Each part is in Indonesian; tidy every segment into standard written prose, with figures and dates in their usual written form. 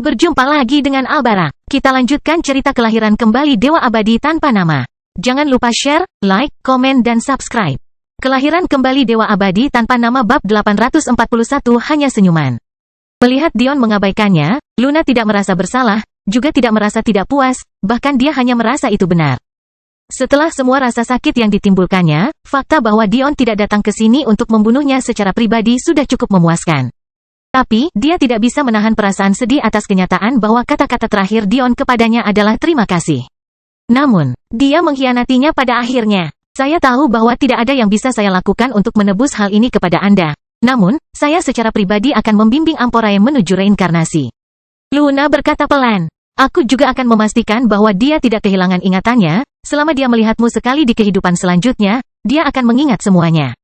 Berjumpa lagi dengan Albara. Kita lanjutkan cerita kelahiran kembali Dewa Abadi tanpa nama. Jangan lupa share, like, komen dan subscribe. Kelahiran kembali Dewa Abadi tanpa nama bab 841 hanya senyuman. Melihat Dion mengabaikannya, Luna tidak merasa bersalah, juga tidak merasa tidak puas, bahkan dia hanya merasa itu benar. Setelah semua rasa sakit yang ditimbulkannya, fakta bahwa Dion tidak datang ke sini untuk membunuhnya secara pribadi sudah cukup memuaskan. Tapi, dia tidak bisa menahan perasaan sedih atas kenyataan bahwa kata-kata terakhir Dion kepadanya adalah terima kasih. Namun, dia mengkhianatinya pada akhirnya. Saya tahu bahwa tidak ada yang bisa saya lakukan untuk menebus hal ini kepada Anda. Namun, saya secara pribadi akan membimbing Amporae menuju reinkarnasi. Luna berkata pelan. Aku juga akan memastikan bahwa dia tidak kehilangan ingatannya, selama dia melihatmu sekali di kehidupan selanjutnya, dia akan mengingat semuanya.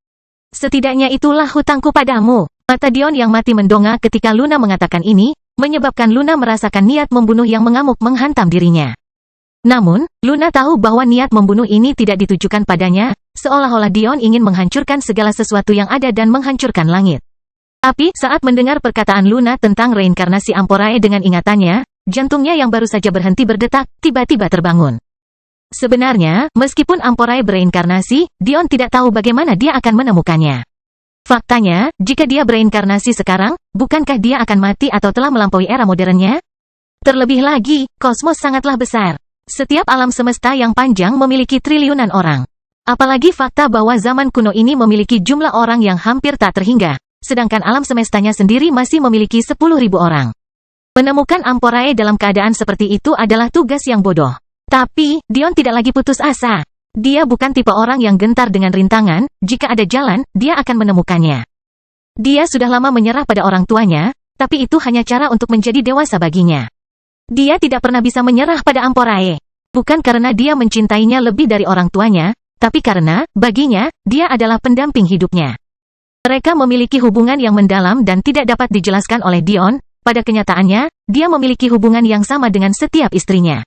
Setidaknya itulah hutangku padamu. Mata Dion yang mati mendongak ketika Luna mengatakan ini, menyebabkan Luna merasakan niat membunuh yang mengamuk menghantam dirinya. Namun, Luna tahu bahwa niat membunuh ini tidak ditujukan padanya, seolah-olah Dion ingin menghancurkan segala sesuatu yang ada dan menghancurkan langit. Tapi, saat mendengar perkataan Luna tentang reinkarnasi Amporae dengan ingatannya, jantungnya yang baru saja berhenti berdetak, tiba-tiba terbangun. Sebenarnya, meskipun Amporae bereinkarnasi, Dion tidak tahu bagaimana dia akan menemukannya. Faktanya, jika dia bereinkarnasi sekarang, bukankah dia akan mati atau telah melampaui era modernnya? Terlebih lagi, kosmos sangatlah besar. Setiap alam semesta yang panjang memiliki triliunan orang. Apalagi fakta bahwa zaman kuno ini memiliki jumlah orang yang hampir tak terhingga, sedangkan alam semestanya sendiri masih memiliki 10.000 orang. Menemukan Amporae dalam keadaan seperti itu adalah tugas yang bodoh. Tapi, Dion tidak lagi putus asa. Dia bukan tipe orang yang gentar dengan rintangan, jika ada jalan, dia akan menemukannya. Dia sudah lama menyerah pada orang tuanya, tapi itu hanya cara untuk menjadi dewasa baginya. Dia tidak pernah bisa menyerah pada Amporae. Bukan karena dia mencintainya lebih dari orang tuanya, tapi karena, baginya, dia adalah pendamping hidupnya. Mereka memiliki hubungan yang mendalam dan tidak dapat dijelaskan oleh Dion. Pada kenyataannya, dia memiliki hubungan yang sama dengan setiap istrinya.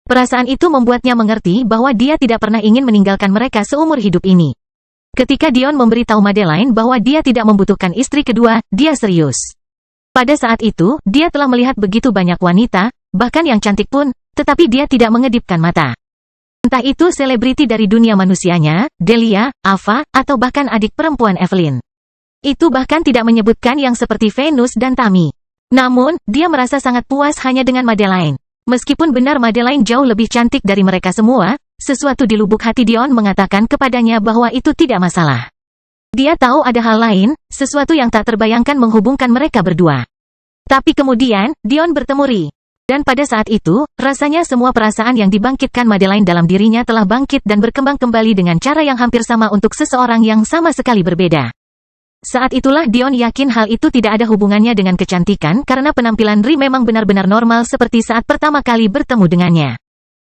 Perasaan itu membuatnya mengerti bahwa dia tidak pernah ingin meninggalkan mereka seumur hidup ini. Ketika Dion memberitahu Madeline bahwa dia tidak membutuhkan istri kedua, dia serius. Pada saat itu, dia telah melihat begitu banyak wanita, bahkan yang cantik pun, tetapi dia tidak mengedipkan mata. Entah itu selebriti dari dunia manusianya, Delia, Ava, atau bahkan adik perempuan Evelyn. Itu bahkan tidak menyebutkan yang seperti Venus dan Tammy. Namun, dia merasa sangat puas hanya dengan Madeline. Meskipun benar Madeline jauh lebih cantik dari mereka semua, sesuatu di lubuk hati Dion mengatakan kepadanya bahwa itu tidak masalah. Dia tahu ada hal lain, sesuatu yang tak terbayangkan menghubungkan mereka berdua. Tapi kemudian, Dion bertemu Ri. Dan pada saat itu, rasanya semua perasaan yang dibangkitkan Madeline dalam dirinya telah bangkit dan berkembang kembali dengan cara yang hampir sama untuk seseorang yang sama sekali berbeda. Saat itulah Dion yakin hal itu tidak ada hubungannya dengan kecantikan karena penampilan Ri memang benar-benar normal seperti saat pertama kali bertemu dengannya.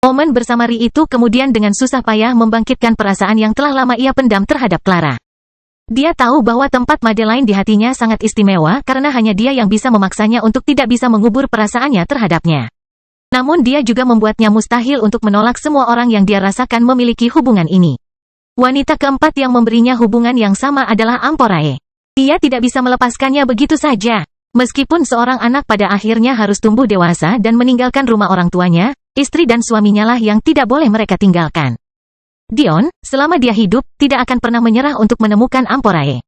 Momen bersama Ri itu kemudian dengan susah payah membangkitkan perasaan yang telah lama ia pendam terhadap Clara. Dia tahu bahwa tempat Madeline di hatinya sangat istimewa karena hanya dia yang bisa memaksanya untuk tidak bisa mengubur perasaannya terhadapnya. Namun dia juga membuatnya mustahil untuk menolak semua orang yang dia rasakan memiliki hubungan ini. Wanita keempat yang memberinya hubungan yang sama adalah Amporae. Dia tidak bisa melepaskannya begitu saja. Meskipun seorang anak pada akhirnya harus tumbuh dewasa dan meninggalkan rumah orang tuanya, istri dan suaminya lah yang tidak boleh mereka tinggalkan. Dion, selama dia hidup, tidak akan pernah menyerah untuk menemukan Amporae.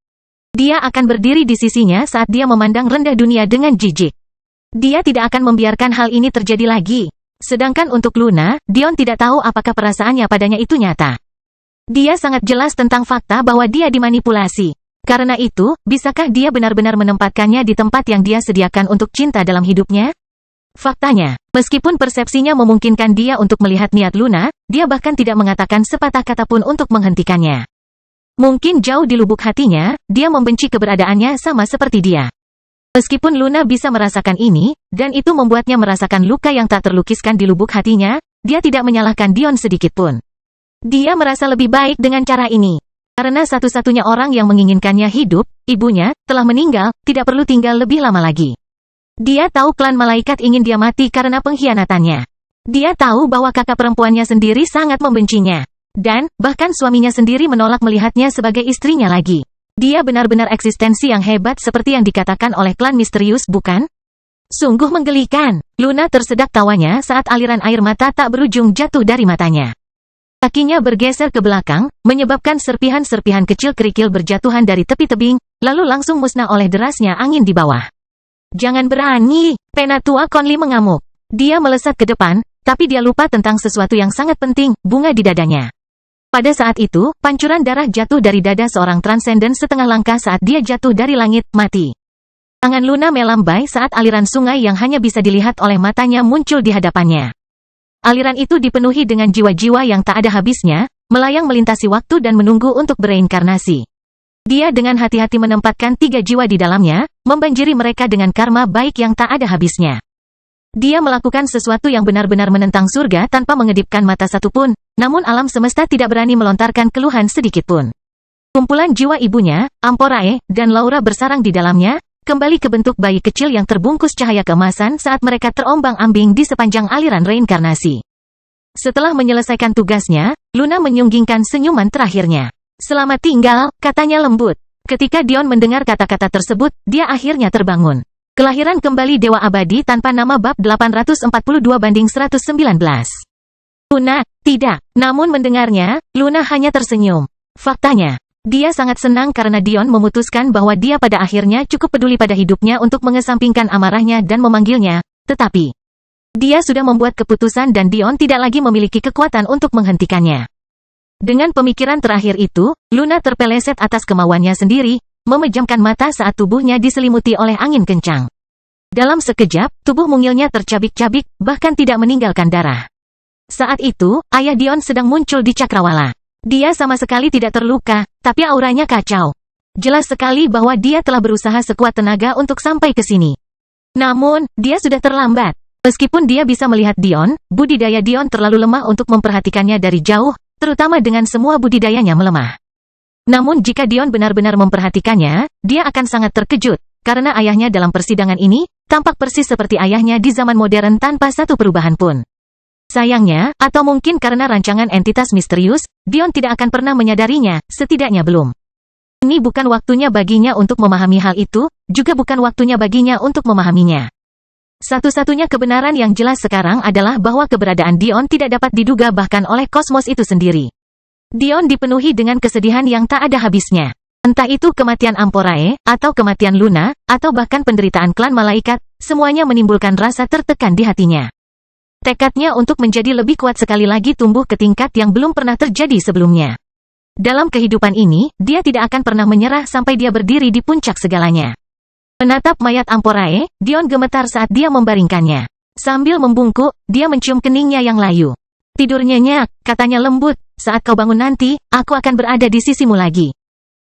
Dia akan berdiri di sisinya saat dia memandang rendah dunia dengan jijik. Dia tidak akan membiarkan hal ini terjadi lagi. Sedangkan untuk Luna, Dion tidak tahu apakah perasaannya padanya itu nyata. Dia sangat jelas tentang fakta bahwa dia dimanipulasi. Karena itu, bisakah dia benar-benar menempatkannya di tempat yang dia sediakan untuk cinta dalam hidupnya? Faktanya, meskipun persepsinya memungkinkan dia untuk melihat niat Luna, dia bahkan tidak mengatakan sepatah kata pun untuk menghentikannya. Mungkin jauh di lubuk hatinya, dia membenci keberadaannya sama seperti dia. Meskipun Luna bisa merasakan ini, dan itu membuatnya merasakan luka yang tak terlukiskan di lubuk hatinya, dia tidak menyalahkan Dion sedikit pun. Dia merasa lebih baik dengan cara ini. Karena satu-satunya orang yang menginginkannya hidup, ibunya, telah meninggal, tidak perlu tinggal lebih lama lagi. Dia tahu klan malaikat ingin dia mati karena pengkhianatannya. Dia tahu bahwa kakak perempuannya sendiri sangat membencinya. Dan, bahkan suaminya sendiri menolak melihatnya sebagai istrinya lagi. Dia benar-benar eksistensi yang hebat seperti yang dikatakan oleh klan misterius, bukan? Sungguh menggelikan. Luna tersedak tawanya saat aliran air mata tak berujung jatuh dari matanya. Kakinya bergeser ke belakang, menyebabkan serpihan-serpihan kecil kerikil berjatuhan dari tepi tebing, lalu langsung musnah oleh derasnya angin di bawah. Jangan berani, Penatua Conley mengamuk. Dia melesat ke depan, tapi dia lupa tentang sesuatu yang sangat penting, bunga di dadanya. Pada saat itu, pancuran darah jatuh dari dada seorang transenden setengah langkah saat dia jatuh dari langit, mati. Tangan Luna melambai saat aliran sungai yang hanya bisa dilihat oleh matanya muncul di hadapannya. Aliran itu dipenuhi dengan jiwa-jiwa yang tak ada habisnya, melayang melintasi waktu dan menunggu untuk bereinkarnasi. Dia dengan hati-hati menempatkan 3 jiwa di dalamnya, membanjiri mereka dengan karma baik yang tak ada habisnya. Dia melakukan sesuatu yang benar-benar menentang surga tanpa mengedipkan mata satupun, namun alam semesta tidak berani melontarkan keluhan sedikitpun. Kumpulan jiwa ibunya, Amporae, dan Laura bersarang di dalamnya, kembali ke bentuk bayi kecil yang terbungkus cahaya keemasan saat mereka terombang-ambing di sepanjang aliran reinkarnasi. Setelah menyelesaikan tugasnya, Luna menyunggingkan senyuman terakhirnya. Selamat tinggal, katanya lembut. Ketika Dion mendengar kata-kata tersebut, dia akhirnya terbangun. Kelahiran kembali Dewa Abadi tanpa nama bab 842/119. Luna, tidak. Namun mendengarnya, Luna hanya tersenyum. Faktanya, dia sangat senang karena Dion memutuskan bahwa dia pada akhirnya cukup peduli pada hidupnya untuk mengesampingkan amarahnya dan memanggilnya, tetapi dia sudah membuat keputusan dan Dion tidak lagi memiliki kekuatan untuk menghentikannya. Dengan pemikiran terakhir itu, Luna terpeleset atas kemauannya sendiri, memejamkan mata saat tubuhnya diselimuti oleh angin kencang. Dalam sekejap, tubuh mungilnya tercabik-cabik, bahkan tidak meninggalkan darah. Saat itu, ayah Dion sedang muncul di cakrawala. Dia sama sekali tidak terluka, tapi auranya kacau. Jelas sekali bahwa dia telah berusaha sekuat tenaga untuk sampai ke sini. Namun, dia sudah terlambat. Meskipun dia bisa melihat Dion, budidaya Dion terlalu lemah untuk memperhatikannya dari jauh, terutama dengan semua budidayanya melemah. Namun jika Dion benar-benar memperhatikannya, dia akan sangat terkejut, karena ayahnya dalam persidangan ini, tampak persis seperti ayahnya di zaman modern tanpa satu perubahan pun. Sayangnya, atau mungkin karena rancangan entitas misterius, Dion tidak akan pernah menyadarinya, setidaknya belum. Ini bukan waktunya baginya untuk memahami hal itu, juga bukan waktunya baginya untuk memahaminya. Satu-satunya kebenaran yang jelas sekarang adalah bahwa keberadaan Dion tidak dapat diduga bahkan oleh kosmos itu sendiri. Dion dipenuhi dengan kesedihan yang tak ada habisnya. Entah itu kematian Amporae, atau kematian Luna, atau bahkan penderitaan klan malaikat, semuanya menimbulkan rasa tertekan di hatinya. Tekadnya untuk menjadi lebih kuat sekali lagi tumbuh ke tingkat yang belum pernah terjadi sebelumnya. Dalam kehidupan ini, dia tidak akan pernah menyerah sampai dia berdiri di puncak segalanya. Menatap mayat Amporae, Dion gemetar saat dia membaringkannya. Sambil membungkuk, dia mencium keningnya yang layu. Tidur nyenyak, katanya lembut, saat kau bangun nanti, aku akan berada di sisimu lagi.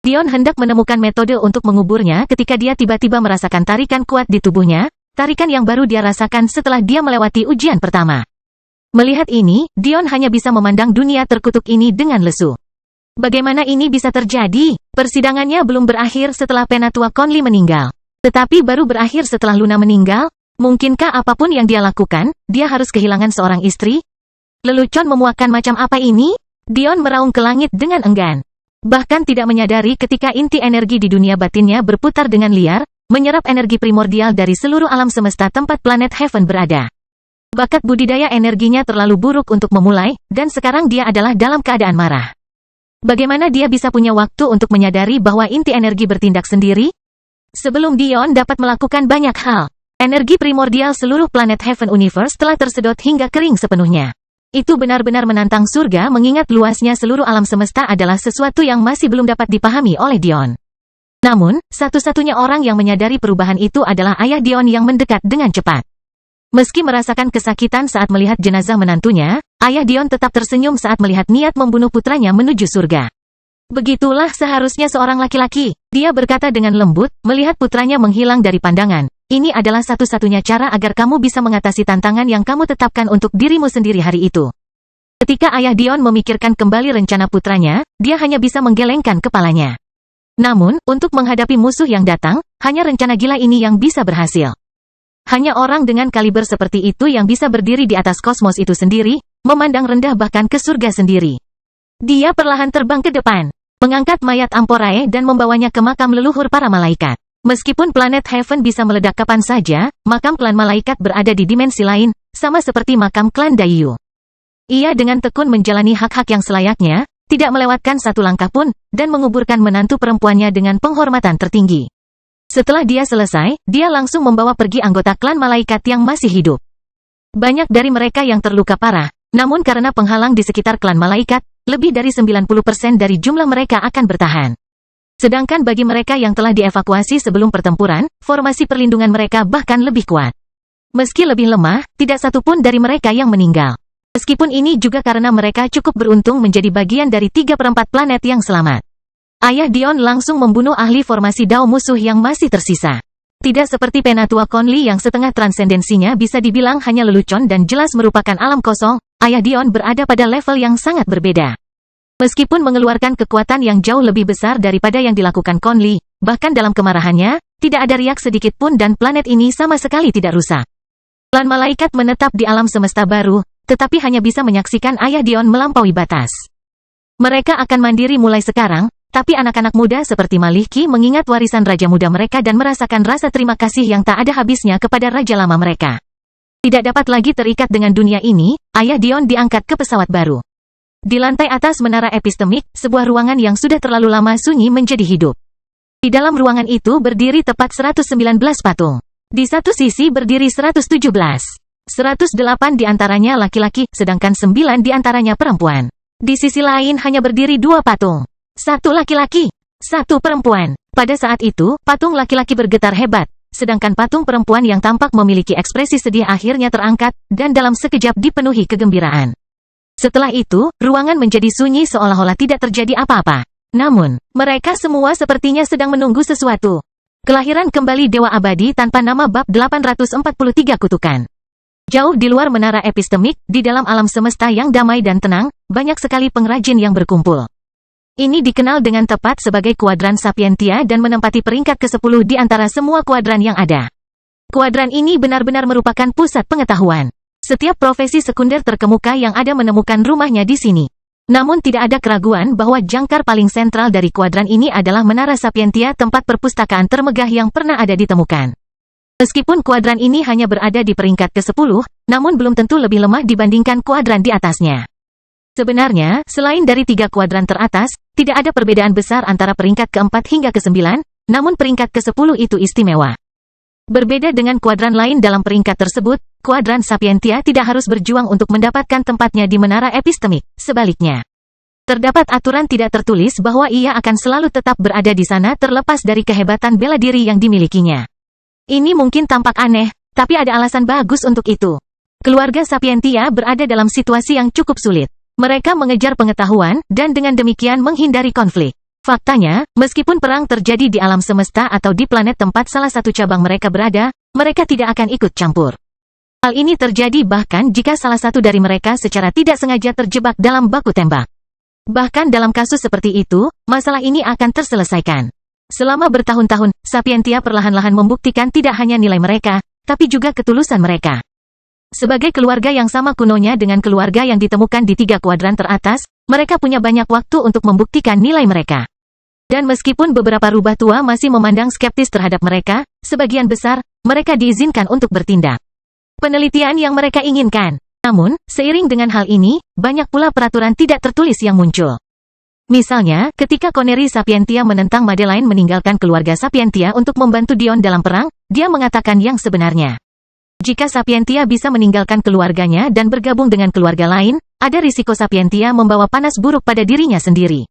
Dion hendak menemukan metode untuk menguburnya ketika dia tiba-tiba merasakan tarikan kuat di tubuhnya, tarikan yang baru dia rasakan setelah dia melewati ujian pertama. Melihat ini, Dion hanya bisa memandang dunia terkutuk ini dengan lesu. Bagaimana ini bisa terjadi? Persidangannya belum berakhir setelah Penatua Conley meninggal. Tetapi baru berakhir setelah Luna meninggal? Mungkinkah apapun yang dia lakukan, dia harus kehilangan seorang istri? Lelucon memuakkan macam apa ini? Dion meraung ke langit dengan enggan. Bahkan tidak menyadari ketika inti energi di dunia batinnya berputar dengan liar, menyerap energi primordial dari seluruh alam semesta tempat planet Heaven berada. Bakat budidaya energinya terlalu buruk untuk memulai, dan sekarang dia adalah dalam keadaan marah. Bagaimana dia bisa punya waktu untuk menyadari bahwa inti energi bertindak sendiri? Sebelum Dion dapat melakukan banyak hal, energi primordial seluruh planet Heaven Universe telah tersedot hingga kering sepenuhnya. Itu benar-benar menantang surga mengingat luasnya seluruh alam semesta adalah sesuatu yang masih belum dapat dipahami oleh Dion. Namun, satu-satunya orang yang menyadari perubahan itu adalah ayah Dion yang mendekat dengan cepat. Meski merasakan kesakitan saat melihat jenazah menantunya, ayah Dion tetap tersenyum saat melihat niat membunuh putranya menuju surga. Begitulah seharusnya seorang laki-laki, dia berkata dengan lembut, melihat putranya menghilang dari pandangan. Ini adalah satu-satunya cara agar kamu bisa mengatasi tantangan yang kamu tetapkan untuk dirimu sendiri hari itu. Ketika ayah Dion memikirkan kembali rencana putranya, dia hanya bisa menggelengkan kepalanya. Namun, untuk menghadapi musuh yang datang, hanya rencana gila ini yang bisa berhasil. Hanya orang dengan kaliber seperti itu yang bisa berdiri di atas kosmos itu sendiri, memandang rendah bahkan ke surga sendiri. Dia perlahan terbang ke depan, mengangkat mayat Amporae dan membawanya ke makam leluhur para malaikat. Meskipun planet Heaven bisa meledak kapan saja, makam klan malaikat berada di dimensi lain, sama seperti makam klan Daiyu. Ia dengan tekun menjalani hak-hak yang selayaknya, tidak melewatkan satu langkah pun, dan menguburkan menantu perempuannya dengan penghormatan tertinggi. Setelah dia selesai, dia langsung membawa pergi anggota klan malaikat yang masih hidup. Banyak dari mereka yang terluka parah, namun karena penghalang di sekitar klan malaikat, lebih dari 90% dari jumlah mereka akan bertahan. Sedangkan bagi mereka yang telah dievakuasi sebelum pertempuran, formasi perlindungan mereka bahkan lebih kuat. Meski lebih lemah, tidak satu pun dari mereka yang meninggal. Meskipun ini juga karena mereka cukup beruntung menjadi bagian dari 3/4 planet yang selamat. Ayah Dion langsung membunuh ahli formasi Dao musuh yang masih tersisa. Tidak seperti penatua Conley yang setengah transendensinya bisa dibilang hanya lelucon dan jelas merupakan alam kosong, Ayah Dion berada pada level yang sangat berbeda. Meskipun mengeluarkan kekuatan yang jauh lebih besar daripada yang dilakukan Conley, bahkan dalam kemarahannya, tidak ada riak sedikit pun dan planet ini sama sekali tidak rusak. Klan malaikat menetap di alam semesta baru, tetapi hanya bisa menyaksikan Ayah Dion melampaui batas. Mereka akan mandiri mulai sekarang, tapi anak-anak muda seperti Maliki mengingat warisan raja muda mereka dan merasakan rasa terima kasih yang tak ada habisnya kepada raja lama mereka. Tidak dapat lagi terikat dengan dunia ini, Ayah Dion diangkat ke pesawat baru. Di lantai atas menara epistemik, sebuah ruangan yang sudah terlalu lama sunyi menjadi hidup. Di dalam ruangan itu berdiri tepat 119 patung. Di satu sisi berdiri 117. 108 di antaranya laki-laki, sedangkan 9 di antaranya perempuan. Di sisi lain hanya berdiri 2 patung. 1 laki-laki, 1 perempuan. Pada saat itu, patung laki-laki bergetar hebat, sedangkan patung perempuan yang tampak memiliki ekspresi sedih akhirnya terangkat, dan dalam sekejap dipenuhi kegembiraan. Setelah itu, ruangan menjadi sunyi seolah-olah tidak terjadi apa-apa. Namun, mereka semua sepertinya sedang menunggu sesuatu. Kelahiran kembali Dewa Abadi tanpa nama bab 843 kutukan. Jauh di luar menara epistemik, di dalam alam semesta yang damai dan tenang, banyak sekali pengrajin yang berkumpul. Ini dikenal dengan tepat sebagai kuadran Sapientia dan menempati peringkat ke-10 di antara semua kuadran yang ada. Kuadran ini benar-benar merupakan pusat pengetahuan. Setiap profesi sekunder terkemuka yang ada menemukan rumahnya di sini. Namun tidak ada keraguan bahwa jangkar paling sentral dari kuadran ini adalah Menara Sapientia, tempat perpustakaan termegah yang pernah ada ditemukan. Meskipun kuadran ini hanya berada di peringkat ke-10, namun belum tentu lebih lemah dibandingkan kuadran di atasnya. Sebenarnya, selain dari 3 kuadran teratas, tidak ada perbedaan besar antara peringkat ke-4 hingga ke-9, namun peringkat ke-10 itu istimewa. Berbeda dengan kuadran lain dalam peringkat tersebut, kuadran Sapientia tidak harus berjuang untuk mendapatkan tempatnya di menara epistemik. Sebaliknya, terdapat aturan tidak tertulis bahwa ia akan selalu tetap berada di sana terlepas dari kehebatan bela diri yang dimilikinya. Ini mungkin tampak aneh, tapi ada alasan bagus untuk itu. Keluarga Sapientia berada dalam situasi yang cukup sulit. Mereka mengejar pengetahuan, dan dengan demikian menghindari konflik. Faktanya, meskipun perang terjadi di alam semesta atau di planet tempat salah satu cabang mereka berada, mereka tidak akan ikut campur. Hal ini terjadi bahkan jika salah satu dari mereka secara tidak sengaja terjebak dalam baku tembak. Bahkan dalam kasus seperti itu, masalah ini akan terselesaikan. Selama bertahun-tahun, Sapientia perlahan-lahan membuktikan tidak hanya nilai mereka, tapi juga ketulusan mereka. Sebagai keluarga yang sama kunonya dengan keluarga yang ditemukan di 3 kuadran teratas, mereka punya banyak waktu untuk membuktikan nilai mereka. Dan meskipun beberapa rubah tua masih memandang skeptis terhadap mereka, sebagian besar, mereka diizinkan untuk bertindak. Penelitian yang mereka inginkan. Namun, seiring dengan hal ini, banyak pula peraturan tidak tertulis yang muncul. Misalnya, ketika Connery Sapientia menentang Madeline meninggalkan keluarga Sapientia untuk membantu Dion dalam perang, dia mengatakan yang sebenarnya. Jika Sapientia bisa meninggalkan keluarganya dan bergabung dengan keluarga lain, ada risiko Sapientia membawa panas buruk pada dirinya sendiri.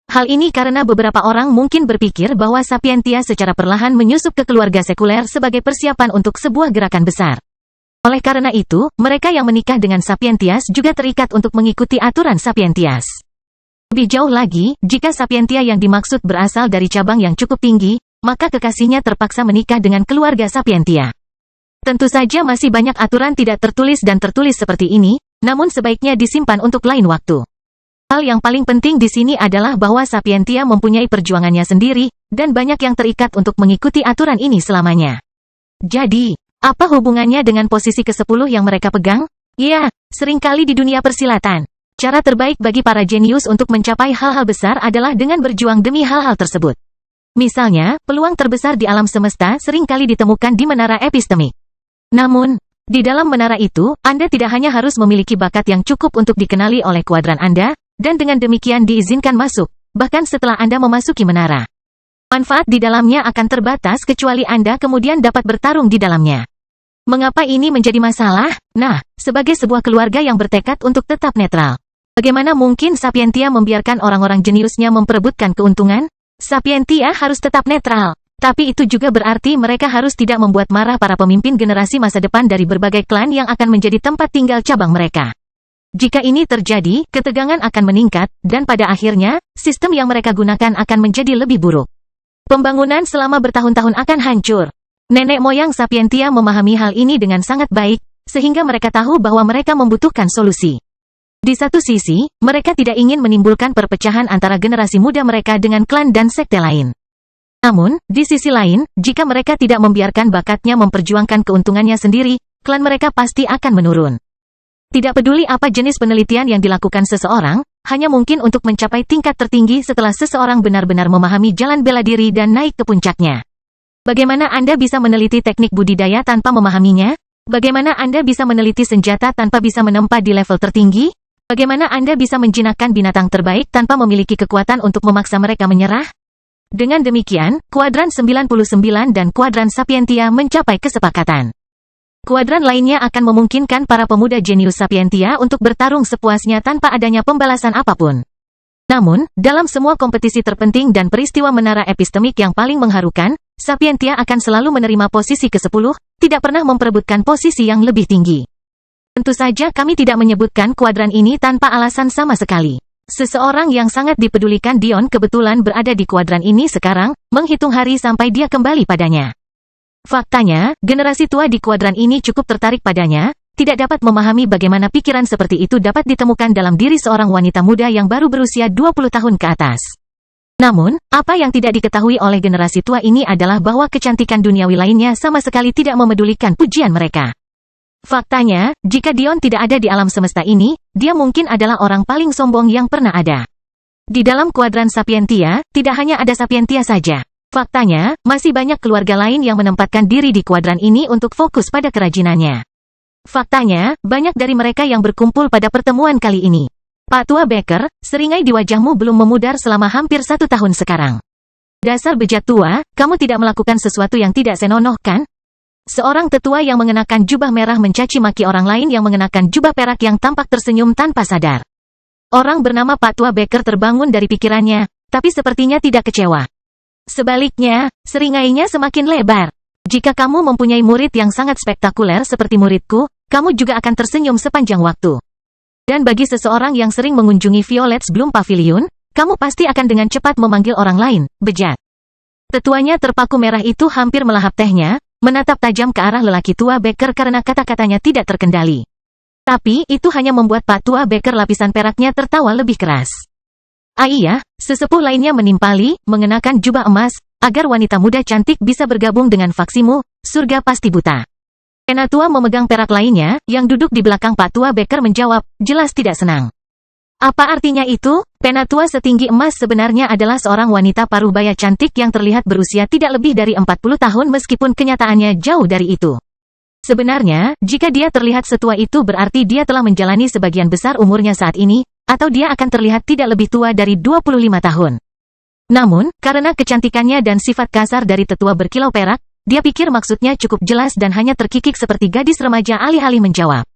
Hal ini karena beberapa orang mungkin berpikir bahwa Sapientia secara perlahan menyusup ke keluarga sekuler sebagai persiapan untuk sebuah gerakan besar. Oleh karena itu, mereka yang menikah dengan Sapientias juga terikat untuk mengikuti aturan Sapientias. Lebih jauh lagi, jika Sapientia yang dimaksud berasal dari cabang yang cukup tinggi, maka kekasihnya terpaksa menikah dengan keluarga Sapientia. Tentu saja masih banyak aturan tidak tertulis dan tertulis seperti ini, namun sebaiknya disimpan untuk lain waktu. Hal yang paling penting di sini adalah bahwa Sapientia mempunyai perjuangannya sendiri, dan banyak yang terikat untuk mengikuti aturan ini selamanya. Jadi, apa hubungannya dengan posisi ke-10 yang mereka pegang? Ya, seringkali di dunia persilatan. Cara terbaik bagi para jenius untuk mencapai hal-hal besar adalah dengan berjuang demi hal-hal tersebut. Misalnya, peluang terbesar di alam semesta seringkali ditemukan di menara epistemik. Namun, di dalam menara itu, Anda tidak hanya harus memiliki bakat yang cukup untuk dikenali oleh kuadran Anda, dan dengan demikian diizinkan masuk, bahkan setelah Anda memasuki menara. Manfaat di dalamnya akan terbatas kecuali Anda kemudian dapat bertarung di dalamnya. Mengapa ini menjadi masalah? Nah, sebagai sebuah keluarga yang bertekad untuk tetap netral. Bagaimana mungkin Sapientia membiarkan orang-orang jeniusnya memperebutkan keuntungan? Sapientia harus tetap netral. Tapi itu juga berarti mereka harus tidak membuat marah para pemimpin generasi masa depan dari berbagai klan yang akan menjadi tempat tinggal cabang mereka. Jika ini terjadi, ketegangan akan meningkat, dan pada akhirnya, sistem yang mereka gunakan akan menjadi lebih buruk. Pembangunan selama bertahun-tahun akan hancur. Nenek moyang Sapientia memahami hal ini dengan sangat baik, sehingga mereka tahu bahwa mereka membutuhkan solusi. Di satu sisi, mereka tidak ingin menimbulkan perpecahan antara generasi muda mereka dengan klan dan sekte lain. Namun, di sisi lain, jika mereka tidak membiarkan bakatnya memperjuangkan keuntungannya sendiri, klan mereka pasti akan menurun. Tidak peduli apa jenis penelitian yang dilakukan seseorang, hanya mungkin untuk mencapai tingkat tertinggi setelah seseorang benar-benar memahami jalan bela diri dan naik ke puncaknya. Bagaimana Anda bisa meneliti teknik budidaya tanpa memahaminya? Bagaimana Anda bisa meneliti senjata tanpa bisa menempa di level tertinggi? Bagaimana Anda bisa menjinakkan binatang terbaik tanpa memiliki kekuatan untuk memaksa mereka menyerah? Dengan demikian, kuadran 99 dan kuadran Sapientia mencapai kesepakatan. Kuadran lainnya akan memungkinkan para pemuda jenius Sapientia untuk bertarung sepuasnya tanpa adanya pembalasan apapun. Namun, dalam semua kompetisi terpenting dan peristiwa menara epistemik yang paling mengharukan, Sapientia akan selalu menerima posisi ke-10, tidak pernah memperebutkan posisi yang lebih tinggi. Tentu saja kami tidak menyebutkan kuadran ini tanpa alasan sama sekali. Seseorang yang sangat dipedulikan Dion kebetulan berada di kuadran ini sekarang, menghitung hari sampai dia kembali padanya. Faktanya, generasi tua di kuadran ini cukup tertarik padanya, tidak dapat memahami bagaimana pikiran seperti itu dapat ditemukan dalam diri seorang wanita muda yang baru berusia 20 tahun ke atas. Namun, apa yang tidak diketahui oleh generasi tua ini adalah bahwa kecantikan duniawi lainnya sama sekali tidak memedulikan pujian mereka. Faktanya, jika Dion tidak ada di alam semesta ini, dia mungkin adalah orang paling sombong yang pernah ada. Di dalam kuadran Sapientia, tidak hanya ada Sapientia saja. Faktanya, masih banyak keluarga lain yang menempatkan diri di kuadran ini untuk fokus pada kerajinannya. Faktanya, banyak dari mereka yang berkumpul pada pertemuan kali ini. Pak Tua Becker, seringai di wajahmu belum memudar selama hampir 1 tahun sekarang. Dasar bejat tua, kamu tidak melakukan sesuatu yang tidak senonoh, kan? Seorang tetua yang mengenakan jubah merah mencaci maki orang lain yang mengenakan jubah perak yang tampak tersenyum tanpa sadar. Orang bernama Pak Tua Becker terbangun dari pikirannya, tapi sepertinya tidak kecewa. Sebaliknya, seringainya semakin lebar. Jika kamu mempunyai murid yang sangat spektakuler seperti muridku, kamu juga akan tersenyum sepanjang waktu. Dan bagi seseorang yang sering mengunjungi Violet's Bloom Pavilion, kamu pasti akan dengan cepat memanggil orang lain, bejat. Tetuanya terpaku merah itu hampir melahap tehnya, menatap tajam ke arah lelaki tua Becker karena kata-katanya tidak terkendali. Tapi, itu hanya membuat Pak Tua Becker lapisan peraknya tertawa lebih keras. Iya, sesepuh lainnya menimpali, mengenakan jubah emas, agar wanita muda cantik bisa bergabung dengan faksimu, surga pasti buta. Penatua memegang perak lainnya, yang duduk di belakang Pak Tua Becker menjawab, jelas tidak senang. Apa artinya itu? Penatua setinggi emas sebenarnya adalah seorang wanita parubaya cantik yang terlihat berusia tidak lebih dari 40 tahun meskipun kenyataannya jauh dari itu. Sebenarnya, jika dia terlihat setua itu berarti dia telah menjalani sebagian besar umurnya saat ini, atau dia akan terlihat tidak lebih tua dari 25 tahun. Namun, karena kecantikannya dan sifat kasar dari tetua berkilau perak, dia pikir maksudnya cukup jelas dan hanya terkikik seperti gadis remaja alih-alih menjawab.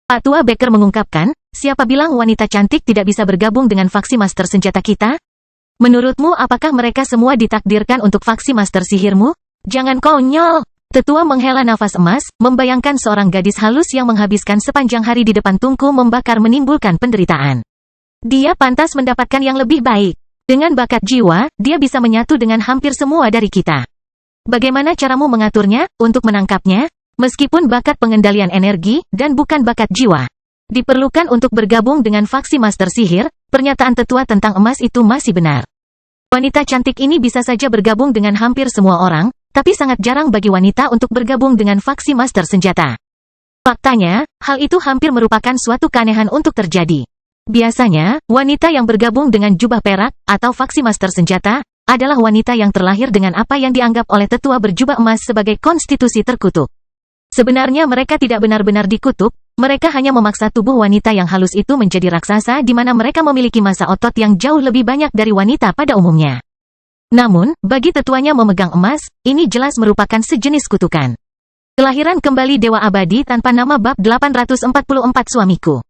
Pak Tua Becker mengungkapkan, siapa bilang wanita cantik tidak bisa bergabung dengan faksi master senjata kita? Menurutmu apakah mereka semua ditakdirkan untuk faksi master sihirmu? Jangan konyol. Tetua menghela nafas emas, membayangkan seorang gadis halus yang menghabiskan sepanjang hari di depan tungku membakar menimbulkan penderitaan. Dia pantas mendapatkan yang lebih baik. Dengan bakat jiwa, dia bisa menyatu dengan hampir semua dari kita. Bagaimana caramu mengaturnya, untuk menangkapnya? Meskipun bakat pengendalian energi, dan bukan bakat jiwa diperlukan untuk bergabung dengan faksi master sihir, pernyataan tetua tentang emas itu masih benar. Wanita cantik ini bisa saja bergabung dengan hampir semua orang, tapi sangat jarang bagi wanita untuk bergabung dengan faksi master senjata. Faktanya, hal itu hampir merupakan suatu keanehan untuk terjadi. Biasanya, wanita yang bergabung dengan jubah perak, atau faksi master senjata, adalah wanita yang terlahir dengan apa yang dianggap oleh tetua berjubah emas sebagai konstitusi terkutuk. Sebenarnya mereka tidak benar-benar dikutuk, mereka hanya memaksa tubuh wanita yang halus itu menjadi raksasa di mana mereka memiliki massa otot yang jauh lebih banyak dari wanita pada umumnya. Namun, bagi tetuanya memegang emas, ini jelas merupakan sejenis kutukan. Kelahiran kembali Dewa Abadi tanpa nama bab 844 suamiku.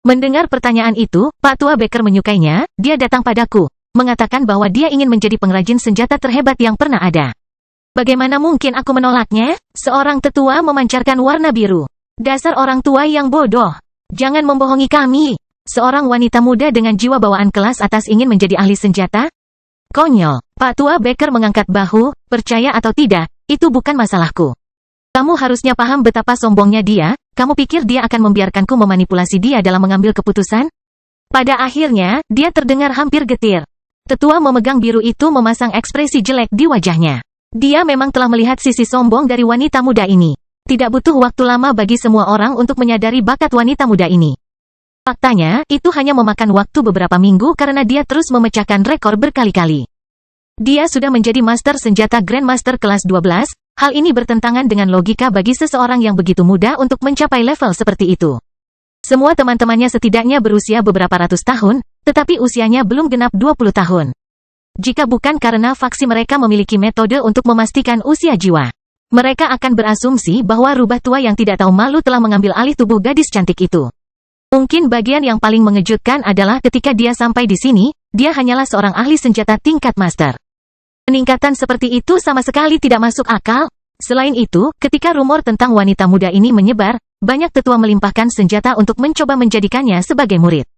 Mendengar pertanyaan itu, Pak Tua Becker menyukainya, dia datang padaku, mengatakan bahwa dia ingin menjadi pengrajin senjata terhebat yang pernah ada. Bagaimana mungkin aku menolaknya? Seorang tetua memancarkan warna biru. Dasar orang tua yang bodoh. Jangan membohongi kami. Seorang wanita muda dengan jiwa bawaan kelas atas ingin menjadi ahli senjata? Konyol. Pak Tua Becker mengangkat bahu, percaya atau tidak, itu bukan masalahku. Kamu harusnya paham betapa sombongnya dia, kamu pikir dia akan membiarkanku memanipulasi dia dalam mengambil keputusan? Pada akhirnya, dia terdengar hampir getir. Tetua memegang biru itu memasang ekspresi jelek di wajahnya. Dia memang telah melihat sisi sombong dari wanita muda ini. Tidak butuh waktu lama bagi semua orang untuk menyadari bakat wanita muda ini. Faktanya, itu hanya memakan waktu beberapa minggu karena dia terus memecahkan rekor berkali-kali. Dia sudah menjadi master senjata Grandmaster kelas 12, hal ini bertentangan dengan logika bagi seseorang yang begitu muda untuk mencapai level seperti itu. Semua teman-temannya setidaknya berusia beberapa ratus tahun, tetapi usianya belum genap 20 tahun. Jika bukan karena faksi mereka memiliki metode untuk memastikan usia jiwa, mereka akan berasumsi bahwa rubah tua yang tidak tahu malu telah mengambil alih tubuh gadis cantik itu. Mungkin bagian yang paling mengejutkan adalah ketika dia sampai di sini, dia hanyalah seorang ahli senjata tingkat master. Peningkatan seperti itu sama sekali tidak masuk akal. Selain itu, ketika rumor tentang wanita muda ini menyebar, banyak tetua melimpahkan senjata untuk mencoba menjadikannya sebagai murid.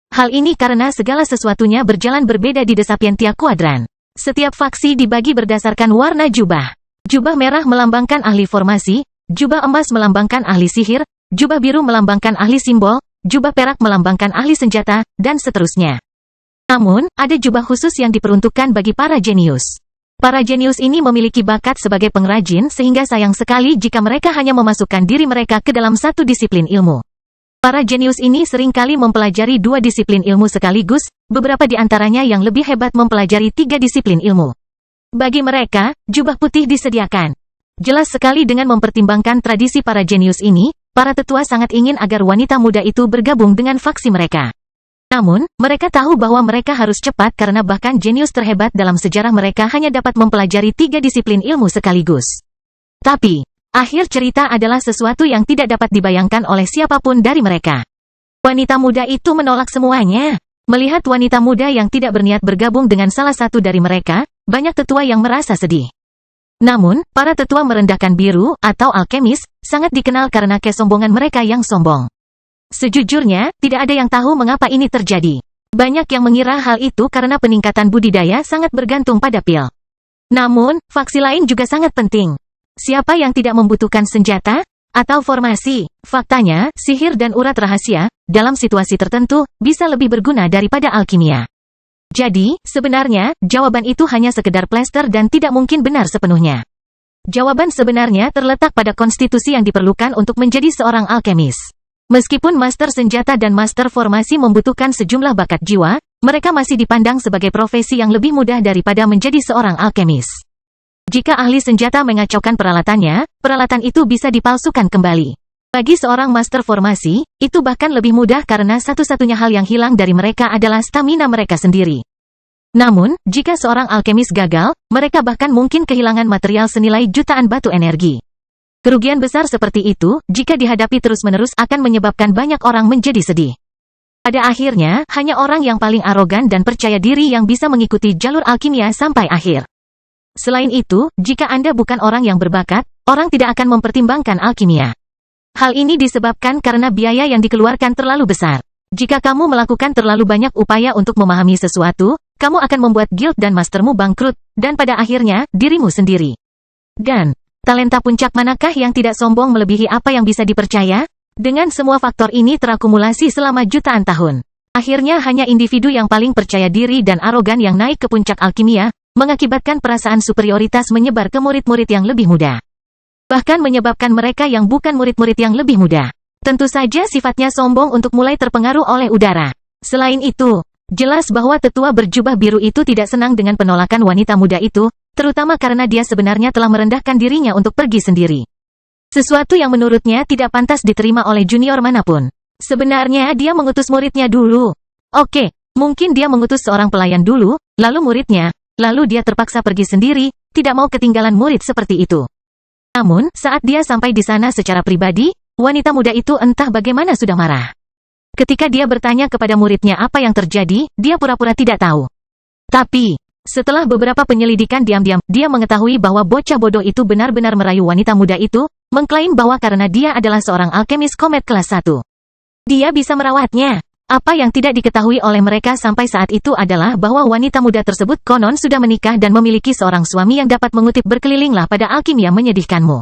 Hal ini karena segala sesuatunya berjalan berbeda di Desapientia Kuadran. Setiap faksi dibagi berdasarkan warna jubah. Jubah merah melambangkan ahli formasi, jubah emas melambangkan ahli sihir, jubah biru melambangkan ahli simbol, jubah perak melambangkan ahli senjata, dan seterusnya. Namun, ada jubah khusus yang diperuntukkan bagi para jenius. Para jenius ini memiliki bakat sebagai pengrajin sehingga sayang sekali jika mereka hanya memasukkan diri mereka ke dalam satu disiplin ilmu. Para jenius ini seringkali mempelajari 2 disiplin ilmu sekaligus, beberapa di antaranya yang lebih hebat mempelajari 3 disiplin ilmu. Bagi mereka, jubah putih disediakan. Jelas sekali dengan mempertimbangkan tradisi para jenius ini, para tetua sangat ingin agar wanita muda itu bergabung dengan faksi mereka. Namun, mereka tahu bahwa mereka harus cepat karena bahkan jenius terhebat dalam sejarah mereka hanya dapat mempelajari 3 disiplin ilmu sekaligus. Tapi, akhir cerita adalah sesuatu yang tidak dapat dibayangkan oleh siapapun dari mereka. Wanita muda itu menolak semuanya. Melihat wanita muda yang tidak berniat bergabung dengan salah satu dari mereka, banyak tetua yang merasa sedih. Namun, para tetua merendahkan biru, atau alkemis, sangat dikenal karena kesombongan mereka yang sombong. Sejujurnya, tidak ada yang tahu mengapa ini terjadi. Banyak yang mengira hal itu karena peningkatan budidaya sangat bergantung pada pil. Namun, faksi lain juga sangat penting. Siapa yang tidak membutuhkan senjata? Atau formasi? Faktanya, sihir dan urat rahasia, dalam situasi tertentu, bisa lebih berguna daripada alkimia. Jadi, sebenarnya, jawaban itu hanya sekedar plester dan tidak mungkin benar sepenuhnya. Jawaban sebenarnya terletak pada konstitusi yang diperlukan untuk menjadi seorang alkemis. Meskipun master senjata dan master formasi membutuhkan sejumlah bakat jiwa, mereka masih dipandang sebagai profesi yang lebih mudah daripada menjadi seorang alkemis. Jika ahli senjata mengacaukan peralatannya, peralatan itu bisa dipalsukan kembali. Bagi seorang master formasi, itu bahkan lebih mudah karena satu-satunya hal yang hilang dari mereka adalah stamina mereka sendiri. Namun, jika seorang alkemis gagal, mereka bahkan mungkin kehilangan material senilai jutaan batu energi. Kerugian besar seperti itu, jika dihadapi terus-menerus akan menyebabkan banyak orang menjadi sedih. Pada akhirnya, hanya orang yang paling arogan dan percaya diri yang bisa mengikuti jalur alkimia sampai akhir. Selain itu, jika Anda bukan orang yang berbakat, orang tidak akan mempertimbangkan alkimia. Hal ini disebabkan karena biaya yang dikeluarkan terlalu besar. Jika kamu melakukan terlalu banyak upaya untuk memahami sesuatu, kamu akan membuat guild dan mastermu bangkrut, dan pada akhirnya, dirimu sendiri. Dan, talenta puncak manakah yang tidak sombong melebihi apa yang bisa dipercaya? Dengan semua faktor ini terakumulasi selama jutaan tahun. Akhirnya hanya individu yang paling percaya diri dan arogan yang naik ke puncak alkimia, mengakibatkan perasaan superioritas menyebar ke murid-murid yang lebih muda. Bahkan menyebabkan mereka yang bukan murid-murid yang lebih muda. Tentu saja sifatnya sombong untuk mulai terpengaruh oleh udara. Selain itu, Jelas bahwa tetua berjubah biru itu tidak senang dengan penolakan wanita muda itu, terutama karena dia sebenarnya telah merendahkan dirinya untuk pergi sendiri. Sesuatu yang menurutnya tidak pantas diterima oleh junior manapun. Sebenarnya dia mengutus muridnya dulu. Oke, mungkin dia mengutus seorang pelayan dulu, lalu muridnya, lalu dia terpaksa pergi sendiri, tidak mau ketinggalan murid seperti itu. Namun, saat dia sampai di sana secara pribadi, wanita muda itu entah bagaimana sudah marah. Ketika dia bertanya kepada muridnya apa yang terjadi, dia pura-pura tidak tahu. Tapi, setelah beberapa penyelidikan diam-diam, dia mengetahui bahwa bocah bodoh itu benar-benar merayu wanita muda itu, mengklaim bahwa karena dia adalah seorang alkemis komet kelas 1. Dia bisa merawatnya. Apa yang tidak diketahui oleh mereka sampai saat itu adalah bahwa wanita muda tersebut konon sudah menikah dan memiliki seorang suami yang dapat mengutip berkelilinglah pada alkimia menyedihkanmu.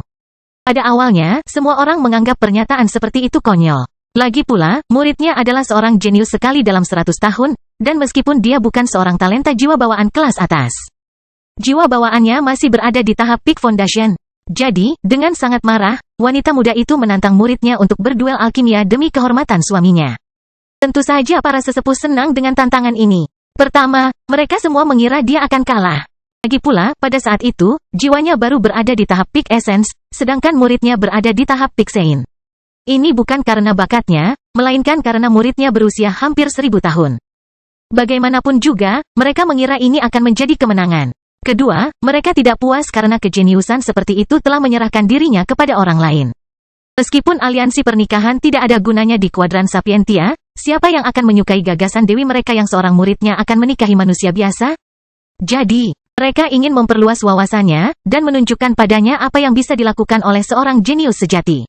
Pada awalnya, semua orang menganggap pernyataan seperti itu konyol. Lagi pula, muridnya adalah seorang jenius sekali dalam 100 tahun, dan meskipun dia bukan seorang talenta jiwa bawaan kelas atas, jiwa bawaannya masih berada di tahap peak foundation. Jadi, dengan sangat marah, wanita muda itu menantang muridnya untuk berduel alkimia demi kehormatan suaminya. Tentu saja para sesepuh senang dengan tantangan ini. Pertama, mereka semua mengira dia akan kalah. Lagi pula, pada saat itu, jiwanya baru berada di tahap peak essence, sedangkan muridnya berada di tahap peak sein. Ini bukan karena bakatnya, melainkan karena muridnya berusia hampir 1000 tahun. Bagaimanapun juga, mereka mengira ini akan menjadi kemenangan. Kedua, mereka tidak puas karena kejeniusan seperti itu telah menyerahkan dirinya kepada orang lain. Meskipun aliansi pernikahan tidak ada gunanya di kuadran Sapientia, siapa yang akan menyukai gagasan dewi mereka yang seorang muridnya akan menikahi manusia biasa? Jadi, mereka ingin memperluas wawasannya, dan menunjukkan padanya apa yang bisa dilakukan oleh seorang jenius sejati.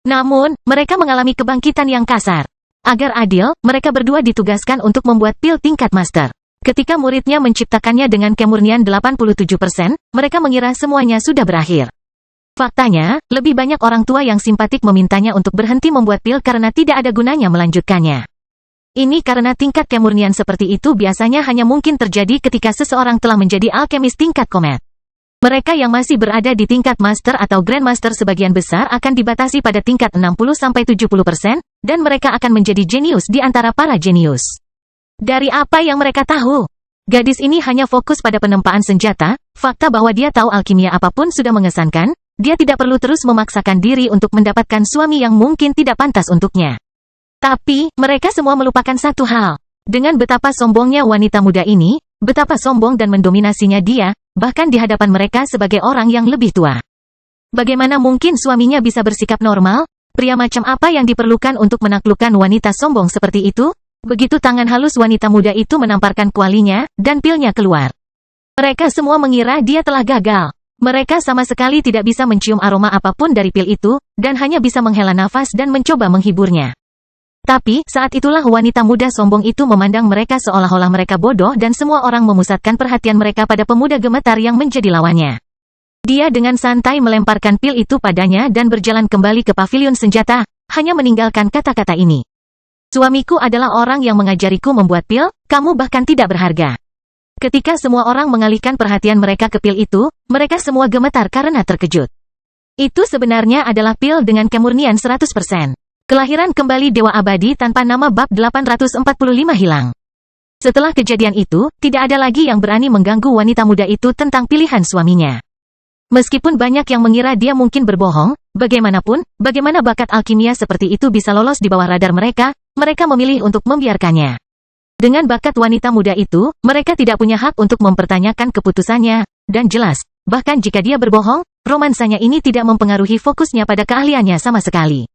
Namun, mereka mengalami kebangkitan yang kasar. Agar adil, mereka berdua ditugaskan untuk membuat pil tingkat master. Ketika muridnya menciptakannya dengan kemurnian 87%, mereka mengira semuanya sudah berakhir. Faktanya, lebih banyak orang tua yang simpatik memintanya untuk berhenti membuat pil karena tidak ada gunanya melanjutkannya. Ini karena tingkat kemurnian seperti itu biasanya hanya mungkin terjadi ketika seseorang telah menjadi alkemis tingkat komet. Mereka yang masih berada di tingkat master atau grandmaster sebagian besar akan dibatasi pada tingkat 60-70%, dan mereka akan menjadi jenius di antara para jenius. Dari apa yang mereka tahu, gadis ini hanya fokus pada penempaan senjata. Fakta bahwa dia tahu alkimia apapun sudah mengesankan, dia tidak perlu terus memaksakan diri untuk mendapatkan suami yang mungkin tidak pantas untuknya. Tapi, mereka semua melupakan satu hal. Dengan betapa sombongnya wanita muda ini, betapa sombong dan mendominasinya dia, bahkan di hadapan mereka sebagai orang yang lebih tua. Bagaimana mungkin suaminya bisa bersikap normal? Pria macam apa yang diperlukan untuk menaklukkan wanita sombong seperti itu? Begitu tangan halus wanita muda itu menamparkan kualinya, dan pilnya keluar. Mereka semua mengira dia telah gagal. Mereka sama sekali tidak bisa mencium aroma apapun dari pil itu, dan hanya bisa menghela nafas dan mencoba menghiburnya. Tapi, saat itulah wanita muda sombong itu memandang mereka seolah-olah mereka bodoh dan semua orang memusatkan perhatian mereka pada pemuda gemetar yang menjadi lawannya. Dia dengan santai melemparkan pil itu padanya dan berjalan kembali ke pavilion senjata, hanya meninggalkan kata-kata ini. Suamiku adalah orang yang mengajariku membuat pil, kamu bahkan tidak berharga. Ketika semua orang mengalihkan perhatian mereka ke pil itu, mereka semua gemetar karena terkejut. Itu sebenarnya adalah pil dengan kemurnian 100%. Kelahiran kembali Dewa Abadi tanpa nama bab 845 hilang. Setelah kejadian itu, tidak ada lagi yang berani mengganggu wanita muda itu tentang pilihan suaminya. Meskipun banyak yang mengira dia mungkin berbohong, bagaimanapun, bagaimana bakat alkimia seperti itu bisa lolos di bawah radar mereka, mereka memilih untuk membiarkannya. Dengan bakat wanita muda itu, mereka tidak punya hak untuk mempertanyakan keputusannya, dan jelas, bahkan jika dia berbohong, romansanya ini tidak mempengaruhi fokusnya pada keahliannya sama sekali.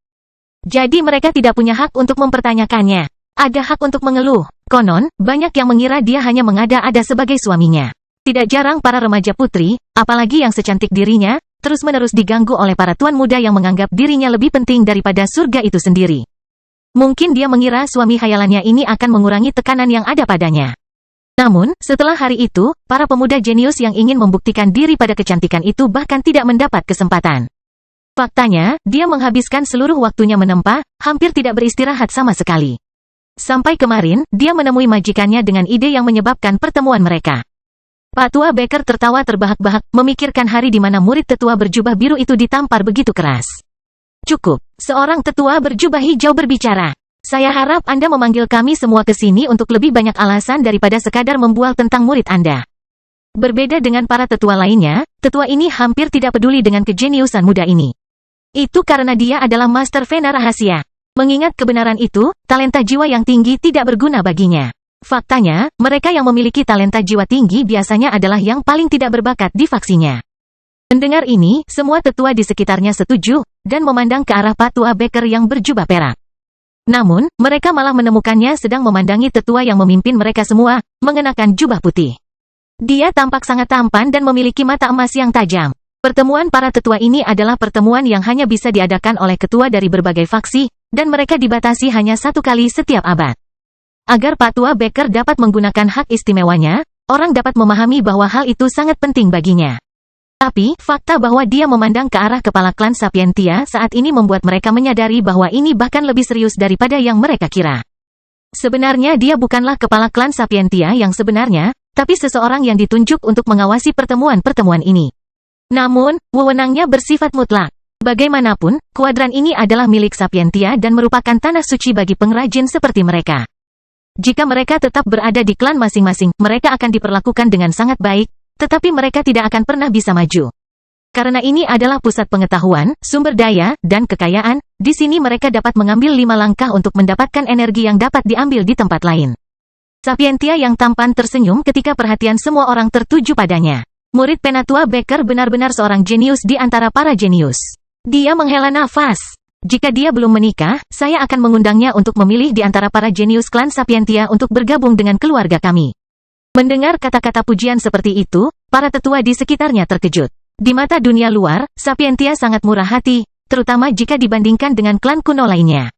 Jadi mereka tidak punya hak untuk mempertanyakannya. Ada hak untuk mengeluh. Konon, banyak yang mengira dia hanya mengada-ada sebagai suaminya. Tidak jarang para remaja putri, apalagi yang secantik dirinya, terus-menerus diganggu oleh para tuan muda yang menganggap dirinya lebih penting daripada surga itu sendiri. Mungkin dia mengira suami khayalannya ini akan mengurangi tekanan yang ada padanya. Namun, setelah hari itu, para pemuda jenius yang ingin membuktikan diri pada kecantikan itu bahkan tidak mendapat kesempatan. Faktanya, dia menghabiskan seluruh waktunya menempa, hampir tidak beristirahat sama sekali. Sampai kemarin, dia menemui majikannya dengan ide yang menyebabkan pertemuan mereka. Pak Tua Becker tertawa terbahak-bahak, memikirkan hari di mana murid tetua berjubah biru itu ditampar begitu keras. Cukup, seorang tetua berjubah hijau berbicara. Saya harap Anda memanggil kami semua ke sini untuk lebih banyak alasan daripada sekadar membual tentang murid Anda. Berbeda dengan para tetua lainnya, tetua ini hampir tidak peduli dengan kejeniusan muda ini. Itu karena dia adalah master vena rahasia. Mengingat kebenaran itu, talenta jiwa yang tinggi tidak berguna baginya. Faktanya, mereka yang memiliki talenta jiwa tinggi biasanya adalah yang paling tidak berbakat di faksinya. Mendengar ini, semua tetua di sekitarnya setuju, dan memandang ke arah Patua Baker yang berjubah perak. Namun, mereka malah menemukannya sedang memandangi tetua yang memimpin mereka semua, mengenakan jubah putih. Dia tampak sangat tampan dan memiliki mata emas yang tajam. Pertemuan para tetua ini adalah pertemuan yang hanya bisa diadakan oleh ketua dari berbagai faksi, dan mereka dibatasi hanya satu kali setiap abad. Agar Patua Baker dapat menggunakan hak istimewanya, orang dapat memahami bahwa hal itu sangat penting baginya. Tapi, fakta bahwa dia memandang ke arah kepala klan Sapientia saat ini membuat mereka menyadari bahwa ini bahkan lebih serius daripada yang mereka kira. Sebenarnya dia bukanlah kepala klan Sapientia yang sebenarnya, tapi seseorang yang ditunjuk untuk mengawasi pertemuan-pertemuan ini. Namun, wewenangnya bersifat mutlak. Bagaimanapun, kuadran ini adalah milik Sapientia dan merupakan tanah suci bagi pengrajin seperti mereka. Jika mereka tetap berada di klan masing-masing, mereka akan diperlakukan dengan sangat baik, tetapi mereka tidak akan pernah bisa maju. Karena ini adalah pusat pengetahuan, sumber daya, dan kekayaan, di sini mereka dapat mengambil 5 langkah untuk mendapatkan energi yang dapat diambil di tempat lain. Sapientia yang tampan tersenyum ketika perhatian semua orang tertuju padanya. Murid Penatua Baker benar-benar seorang jenius di antara para jenius. Dia menghela nafas. Jika dia belum menikah, saya akan mengundangnya untuk memilih di antara para jenius klan Sapientia untuk bergabung dengan keluarga kami. Mendengar kata-kata pujian seperti itu, para tetua di sekitarnya terkejut. Di mata dunia luar, Sapientia sangat murah hati, terutama jika dibandingkan dengan klan kuno lainnya.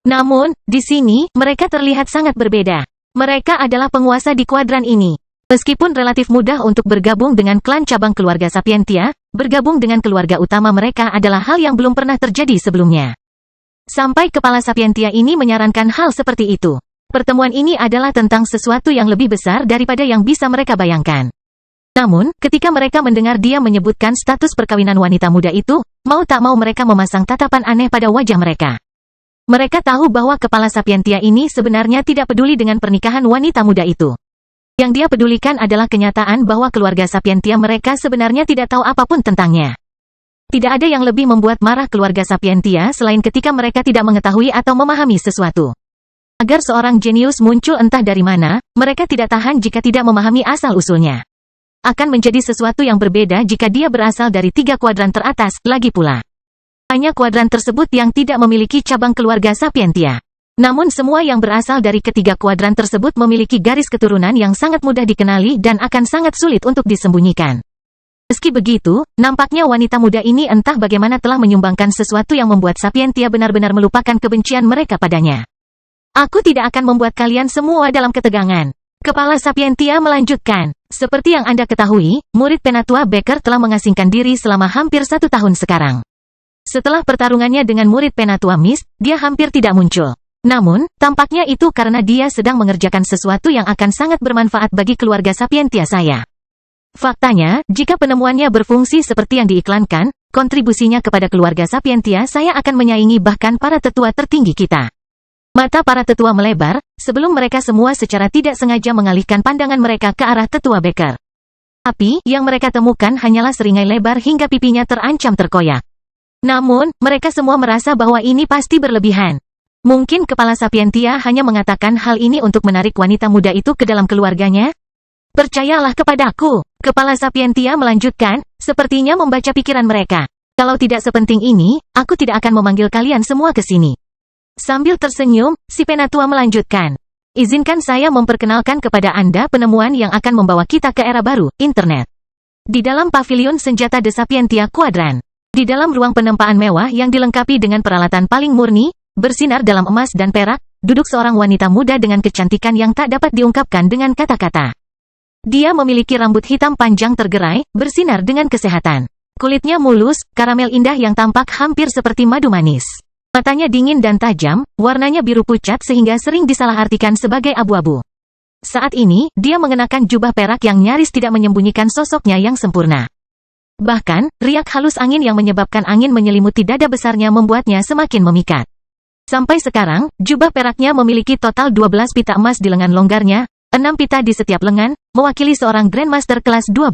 Namun, di sini, mereka terlihat sangat berbeda. Mereka adalah penguasa di kuadran ini. Meskipun relatif mudah untuk bergabung dengan klan cabang keluarga Sapientia, bergabung dengan keluarga utama mereka adalah hal yang belum pernah terjadi sebelumnya. Sampai kepala Sapientia ini menyarankan hal seperti itu. Pertemuan ini adalah tentang sesuatu yang lebih besar daripada yang bisa mereka bayangkan. Namun, ketika mereka mendengar dia menyebutkan status perkawinan wanita muda itu, mau tak mau mereka memasang tatapan aneh pada wajah mereka. Mereka tahu bahwa kepala Sapientia ini sebenarnya tidak peduli dengan pernikahan wanita muda itu. Yang dia pedulikan adalah kenyataan bahwa keluarga Sapientia mereka sebenarnya tidak tahu apapun tentangnya. Tidak ada yang lebih membuat marah keluarga Sapientia selain ketika mereka tidak mengetahui atau memahami sesuatu. Agar seorang jenius muncul entah dari mana, mereka tidak tahan jika tidak memahami asal-usulnya. Akan menjadi sesuatu yang berbeda jika dia berasal dari 3 kuadran teratas, lagi pula. Hanya kuadran tersebut yang tidak memiliki cabang keluarga Sapientia. Namun semua yang berasal dari ketiga kuadran tersebut memiliki garis keturunan yang sangat mudah dikenali dan akan sangat sulit untuk disembunyikan. Meski begitu, nampaknya wanita muda ini entah bagaimana telah menyumbangkan sesuatu yang membuat Sapientia benar-benar melupakan kebencian mereka padanya. Aku tidak akan membuat kalian semua dalam ketegangan. Kepala Sapientia melanjutkan. Seperti yang Anda ketahui, murid Penatua Baker telah mengasingkan diri selama hampir 1 tahun sekarang. Setelah pertarungannya dengan murid Penatua Mist, dia hampir tidak muncul. Namun, tampaknya itu karena dia sedang mengerjakan sesuatu yang akan sangat bermanfaat bagi keluarga Sapientia saya. Faktanya, jika penemuannya berfungsi seperti yang diiklankan, kontribusinya kepada keluarga Sapientia saya akan menyaingi bahkan para tetua tertinggi kita. Mata para tetua melebar, sebelum mereka semua secara tidak sengaja mengalihkan pandangan mereka ke arah tetua Baker. Tapi, yang mereka temukan hanyalah seringai lebar hingga pipinya terancam terkoyak. Namun, mereka semua merasa bahwa ini pasti berlebihan. Mungkin kepala Sapientia hanya mengatakan hal ini untuk menarik wanita muda itu ke dalam keluarganya? Percayalah kepadaku, kepala Sapientia melanjutkan, sepertinya membaca pikiran mereka. Kalau tidak sepenting ini, aku tidak akan memanggil kalian semua ke sini. Sambil tersenyum, si Penatua melanjutkan. Izinkan saya memperkenalkan kepada Anda penemuan yang akan membawa kita ke era baru, internet. Di dalam pavilion senjata The Sapientia Kuadran. Di dalam ruang penempaan mewah yang dilengkapi dengan peralatan paling murni, bersinar dalam emas dan perak, duduk seorang wanita muda dengan kecantikan yang tak dapat diungkapkan dengan kata-kata. Dia memiliki rambut hitam panjang tergerai, bersinar dengan kesehatan. Kulitnya mulus, karamel indah yang tampak hampir seperti madu manis. Matanya dingin dan tajam, warnanya biru pucat sehingga sering disalahartikan sebagai abu-abu. Saat ini, dia mengenakan jubah perak yang nyaris tidak menyembunyikan sosoknya yang sempurna. Bahkan, riak halus angin yang menyebabkan angin menyelimuti dada besarnya membuatnya semakin memikat. Sampai sekarang, jubah peraknya memiliki total 12 pita emas di lengan longgarnya, 6 pita di setiap lengan, mewakili seorang Grandmaster kelas 12.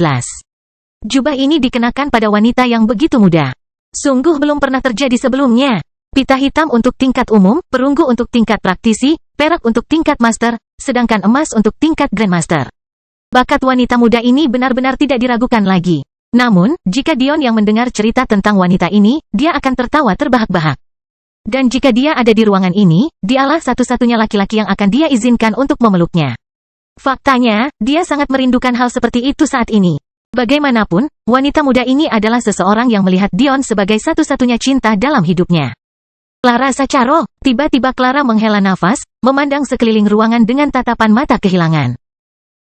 Jubah ini dikenakan pada wanita yang begitu muda. Sungguh belum pernah terjadi sebelumnya. Pita hitam untuk tingkat umum, perunggu untuk tingkat praktisi, perak untuk tingkat master, sedangkan emas untuk tingkat Grandmaster. Bakat wanita muda ini benar-benar tidak diragukan lagi. Namun, jika Dion yang mendengar cerita tentang wanita ini, dia akan tertawa terbahak-bahak. Dan jika dia ada di ruangan ini, dialah satu-satunya laki-laki yang akan dia izinkan untuk memeluknya. Faktanya, dia sangat merindukan hal seperti itu saat ini. Bagaimanapun, wanita muda ini adalah seseorang yang melihat Dion sebagai satu-satunya cinta dalam hidupnya. Clara Sacharo, tiba-tiba Clara menghela nafas, memandang sekeliling ruangan dengan tatapan mata kehilangan.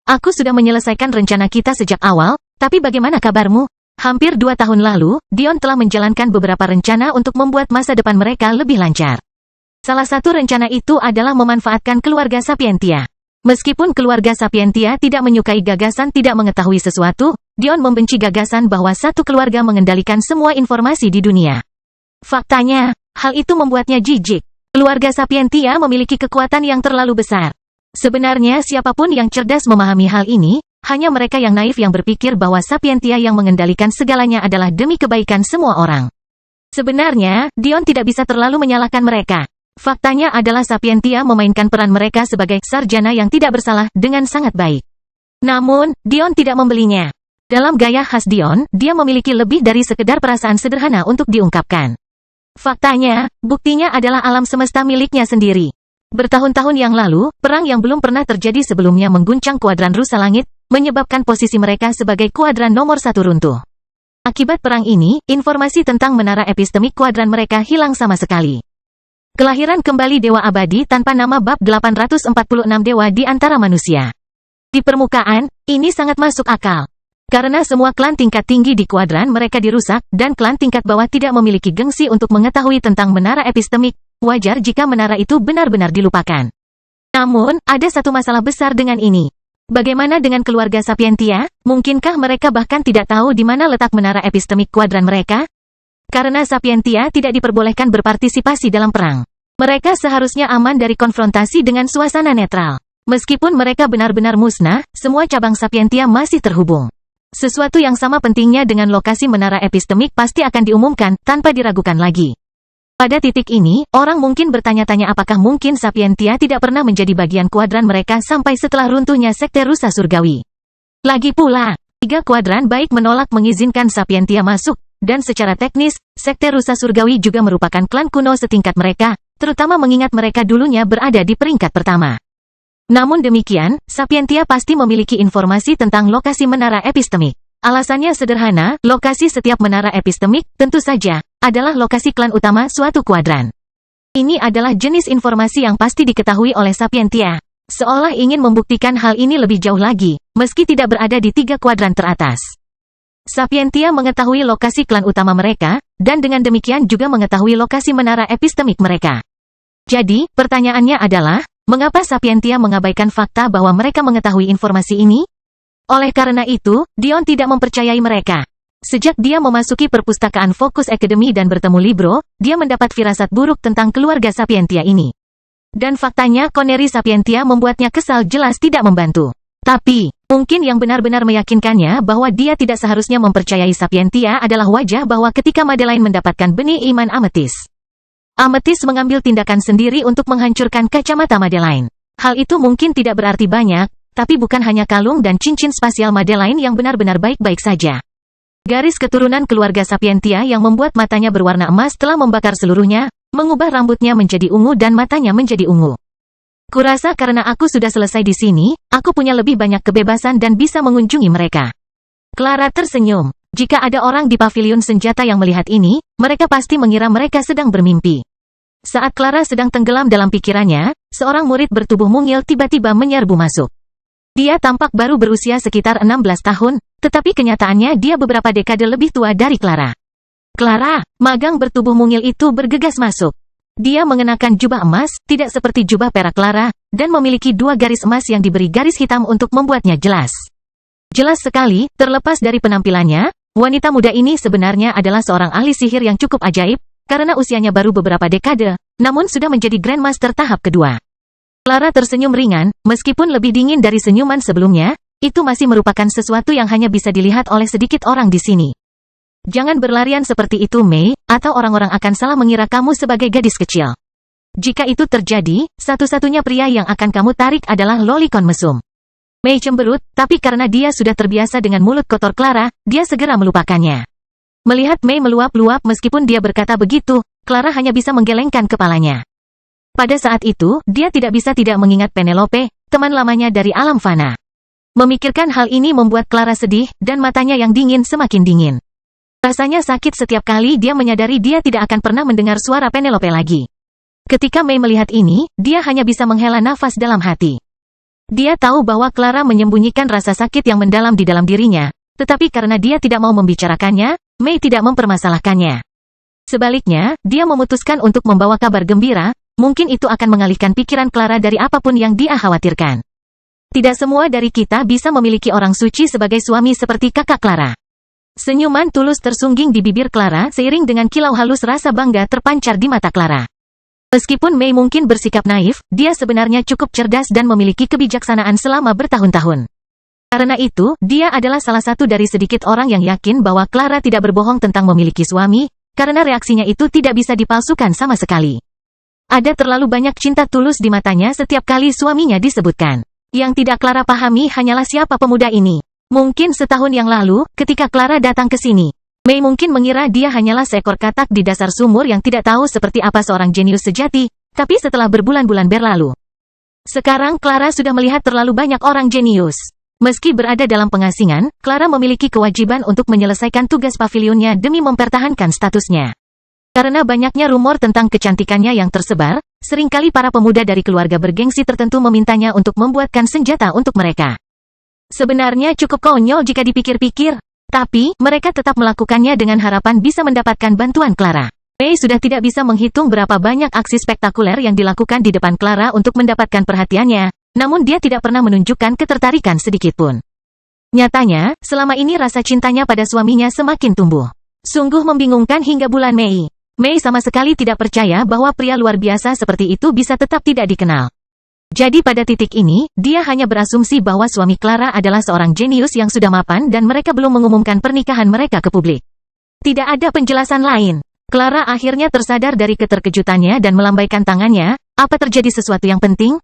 Aku sudah menyelesaikan rencana kita sejak awal, tapi bagaimana kabarmu? Hampir 2 tahun lalu, Dion telah menjalankan beberapa rencana untuk membuat masa depan mereka lebih lancar. Salah satu rencana itu adalah memanfaatkan keluarga Sapientia. Meskipun keluarga Sapientia tidak menyukai gagasan tidak mengetahui sesuatu, Dion membenci gagasan bahwa satu keluarga mengendalikan semua informasi di dunia. Faktanya, hal itu membuatnya jijik. Keluarga Sapientia memiliki kekuatan yang terlalu besar. Sebenarnya siapapun yang cerdas memahami hal ini, hanya mereka yang naif yang berpikir bahwa Sapientia yang mengendalikan segalanya adalah demi kebaikan semua orang. Sebenarnya, Dion tidak bisa terlalu menyalahkan mereka. Faktanya adalah Sapientia memainkan peran mereka sebagai sarjana yang tidak bersalah dengan sangat baik. Namun, Dion tidak membelinya. Dalam gaya khas Dion, dia memiliki lebih dari sekedar perasaan sederhana untuk diungkapkan. Faktanya, buktinya adalah alam semesta miliknya sendiri. Bertahun-tahun yang lalu, perang yang belum pernah terjadi sebelumnya mengguncang kuadran rusa langit, menyebabkan posisi mereka sebagai kuadran nomor 1 runtuh. Akibat perang ini, informasi tentang menara epistemik kuadran mereka hilang sama sekali. Kelahiran kembali Dewa Abadi tanpa nama bab 846 Dewa di antara manusia. Di permukaan, ini sangat masuk akal. Karena semua klan tingkat tinggi di kuadran mereka dirusak, dan klan tingkat bawah tidak memiliki gengsi untuk mengetahui tentang menara epistemik, wajar jika menara itu benar-benar dilupakan. Namun, ada satu masalah besar dengan ini. Bagaimana dengan keluarga Sapientia? Mungkinkah mereka bahkan tidak tahu di mana letak menara epistemik kuadran mereka? Karena Sapientia tidak diperbolehkan berpartisipasi dalam perang. Mereka seharusnya aman dari konfrontasi dengan suasana netral. Meskipun mereka benar-benar musnah, semua cabang Sapientia masih terhubung. Sesuatu yang sama pentingnya dengan lokasi menara epistemik pasti akan diumumkan, tanpa diragukan lagi. Pada titik ini, orang mungkin bertanya-tanya apakah mungkin Sapientia tidak pernah menjadi bagian kuadran mereka sampai setelah runtuhnya sekte rusa surgawi. Lagi pula, 3 kuadran baik menolak mengizinkan Sapientia masuk, dan secara teknis, sekte rusa surgawi juga merupakan klan kuno setingkat mereka, terutama mengingat mereka dulunya berada di peringkat pertama. Namun demikian, Sapientia pasti memiliki informasi tentang lokasi menara epistemik. Alasannya sederhana, lokasi setiap menara epistemik, tentu saja, adalah lokasi klan utama suatu kuadran. Ini adalah jenis informasi yang pasti diketahui oleh Sapientia. Seolah ingin membuktikan hal ini lebih jauh lagi, meski tidak berada di 3 kuadran teratas. Sapientia mengetahui lokasi klan utama mereka, dan dengan demikian juga mengetahui lokasi menara epistemik mereka. Jadi, pertanyaannya adalah, mengapa Sapientia mengabaikan fakta bahwa mereka mengetahui informasi ini? Oleh karena itu, Dion tidak mempercayai mereka. Sejak dia memasuki perpustakaan Focus Academy dan bertemu Libro, dia mendapat firasat buruk tentang keluarga Sapientia ini. Dan faktanya Koneri Sapientia membuatnya kesal jelas tidak membantu. Tapi, mungkin yang benar-benar meyakinkannya bahwa dia tidak seharusnya mempercayai Sapientia adalah wajah bahwa ketika Madeline mendapatkan benih iman ametis. Ametis mengambil tindakan sendiri untuk menghancurkan kacamata Madeline. Hal itu mungkin tidak berarti banyak, tapi bukan hanya kalung dan cincin spasial Madeline yang benar-benar baik-baik saja. Garis keturunan keluarga Sapientia yang membuat matanya berwarna emas telah membakar seluruhnya, mengubah rambutnya menjadi ungu dan matanya menjadi ungu. Kurasa karena aku sudah selesai di sini, aku punya lebih banyak kebebasan dan bisa mengunjungi mereka. Clara tersenyum. Jika ada orang di pavilion senjata yang melihat ini, mereka pasti mengira mereka sedang bermimpi. Saat Clara sedang tenggelam dalam pikirannya, seorang murid bertubuh mungil tiba-tiba menyerbu masuk. Dia tampak baru berusia sekitar 16 tahun, tetapi kenyataannya dia beberapa dekade lebih tua dari Clara. Clara, magang bertubuh mungil itu bergegas masuk. Dia mengenakan jubah emas, tidak seperti jubah perak Clara, dan memiliki 2 garis emas yang diberi garis hitam untuk membuatnya jelas. Jelas sekali, terlepas dari penampilannya, wanita muda ini sebenarnya adalah seorang ahli sihir yang cukup ajaib, karena usianya baru beberapa dekade, namun sudah menjadi Grandmaster tahap kedua. Clara tersenyum ringan, meskipun lebih dingin dari senyuman sebelumnya, itu masih merupakan sesuatu yang hanya bisa dilihat oleh sedikit orang di sini. Jangan berlarian seperti itu, Mei, atau orang-orang akan salah mengira kamu sebagai gadis kecil. Jika itu terjadi, satu-satunya pria yang akan kamu tarik adalah lolicon mesum. Mei cemberut, tapi karena dia sudah terbiasa dengan mulut kotor Clara, dia segera melupakannya. Melihat Mei meluap-luap meskipun dia berkata begitu, Clara hanya bisa menggelengkan kepalanya. Pada saat itu, dia tidak bisa tidak mengingat Penelope, teman lamanya dari alam fana. Memikirkan hal ini membuat Clara sedih, dan matanya yang dingin semakin dingin. Rasanya sakit setiap kali dia menyadari dia tidak akan pernah mendengar suara Penelope lagi. Ketika Mei melihat ini, dia hanya bisa menghela nafas dalam hati. Dia tahu bahwa Clara menyembunyikan rasa sakit yang mendalam di dalam dirinya, tetapi karena dia tidak mau membicarakannya, Mei tidak mempermasalahkannya. Sebaliknya, dia memutuskan untuk membawa kabar gembira, mungkin itu akan mengalihkan pikiran Clara dari apapun yang dia khawatirkan. Tidak semua dari kita bisa memiliki orang suci sebagai suami seperti kakak Clara. Senyuman tulus tersungging di bibir Clara seiring dengan kilau halus rasa bangga terpancar di mata Clara. Meskipun Mei mungkin bersikap naif, dia sebenarnya cukup cerdas dan memiliki kebijaksanaan selama bertahun-tahun. Karena itu, dia adalah salah satu dari sedikit orang yang yakin bahwa Clara tidak berbohong tentang memiliki suami, karena reaksinya itu tidak bisa dipalsukan sama sekali. Ada terlalu banyak cinta tulus di matanya setiap kali suaminya disebutkan. Yang tidak Clara pahami hanyalah siapa pemuda ini. Mungkin setahun yang lalu, ketika Clara datang ke sini, Mei mungkin mengira dia hanyalah seekor katak di dasar sumur yang tidak tahu seperti apa seorang jenius sejati, tapi setelah berbulan-bulan berlalu. Sekarang Clara sudah melihat terlalu banyak orang jenius. Meski berada dalam pengasingan, Clara memiliki kewajiban untuk menyelesaikan tugas pavilionnya demi mempertahankan statusnya. Karena banyaknya rumor tentang kecantikannya yang tersebar, seringkali para pemuda dari keluarga bergengsi tertentu memintanya untuk membuatkan senjata untuk mereka. Sebenarnya cukup konyol jika dipikir-pikir. Tapi, mereka tetap melakukannya dengan harapan bisa mendapatkan bantuan Clara. Mei sudah tidak bisa menghitung berapa banyak aksi spektakuler yang dilakukan di depan Clara untuk mendapatkan perhatiannya, namun dia tidak pernah menunjukkan ketertarikan sedikitpun. Nyatanya, selama ini rasa cintanya pada suaminya semakin tumbuh. Sungguh membingungkan hingga bulan Mei. Mei sama sekali tidak percaya bahwa pria luar biasa seperti itu bisa tetap tidak dikenal. Jadi pada titik ini, dia hanya berasumsi bahwa suami Clara adalah seorang jenius yang sudah mapan dan mereka belum mengumumkan pernikahan mereka ke publik. Tidak ada penjelasan lain. Clara akhirnya tersadar dari keterkejutannya dan melambaikan tangannya. Apa terjadi sesuatu yang penting?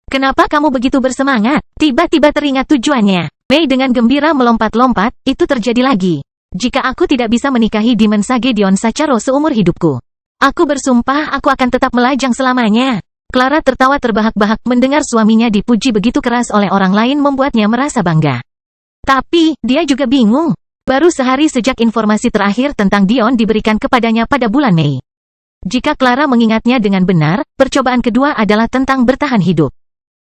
Kenapa kamu begitu bersemangat? Tiba-tiba teringat tujuannya. Mei dengan gembira melompat-lompat, itu terjadi lagi. Jika aku tidak bisa menikahi Demon Sage Dion Sacharo seumur hidupku, aku bersumpah aku akan tetap melajang selamanya. Clara tertawa terbahak-bahak mendengar suaminya dipuji begitu keras oleh orang lain membuatnya merasa bangga. Tapi, dia juga bingung. Baru sehari sejak informasi terakhir tentang Dion diberikan kepadanya pada bulan Mei. Jika Clara mengingatnya dengan benar, percobaan kedua adalah tentang bertahan hidup.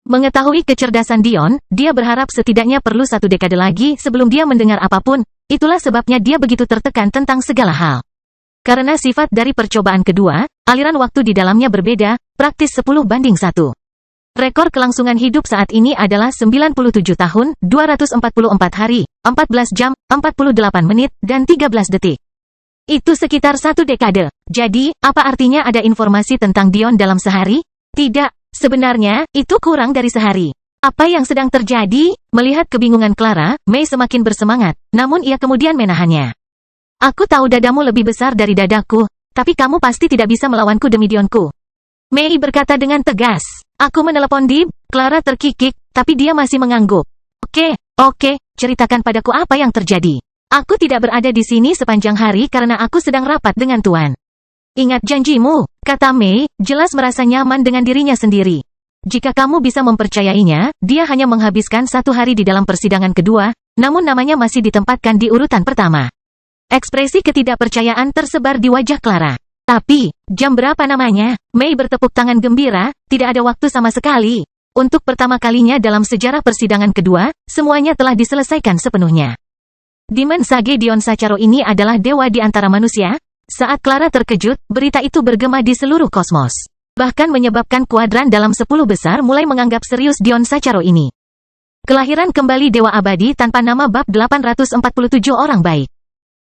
Mengetahui kecerdasan Dion, dia berharap setidaknya perlu 1 dekade lagi sebelum dia mendengar apapun, itulah sebabnya dia begitu tertekan tentang segala hal. Karena sifat dari percobaan kedua, aliran waktu di dalamnya berbeda, praktis 10:1. Rekor kelangsungan hidup saat ini adalah 97 tahun, 244 hari, 14 jam, 48 menit, dan 13 detik. Itu sekitar 1 dekade. Jadi, apa artinya ada informasi tentang Dion dalam sehari? Tidak, sebenarnya, itu kurang dari sehari. Apa yang sedang terjadi? Melihat kebingungan Clara, Mei semakin bersemangat, namun ia kemudian menahannya. Aku tahu dadamu lebih besar dari dadaku, tapi kamu pasti tidak bisa melawanku demi Dionku. Mei berkata dengan tegas. Aku menelepon Dib. Clara terkikik, tapi dia masih mengangguk. Oke, ceritakan padaku apa yang terjadi. Aku tidak berada di sini sepanjang hari karena aku sedang rapat dengan Tuan. Ingat janjimu, kata Mei, jelas merasa nyaman dengan dirinya sendiri. Jika kamu bisa mempercayainya, dia hanya menghabiskan 1 hari di dalam persidangan kedua, namun namanya masih ditempatkan di urutan pertama. Ekspresi ketidakpercayaan tersebar di wajah Clara. Tapi, jam berapa namanya? Mei bertepuk tangan gembira, tidak ada waktu sama sekali. Untuk pertama kalinya dalam sejarah persidangan kedua, semuanya telah diselesaikan sepenuhnya. Demon Sage Dion Sacharo ini adalah dewa di antara manusia. Saat Clara terkejut, berita itu bergema di seluruh kosmos. Bahkan menyebabkan kuadran dalam 10 besar mulai menganggap serius Dion Sacharo ini. Kelahiran kembali Dewa Abadi tanpa nama bab 847 orang baik.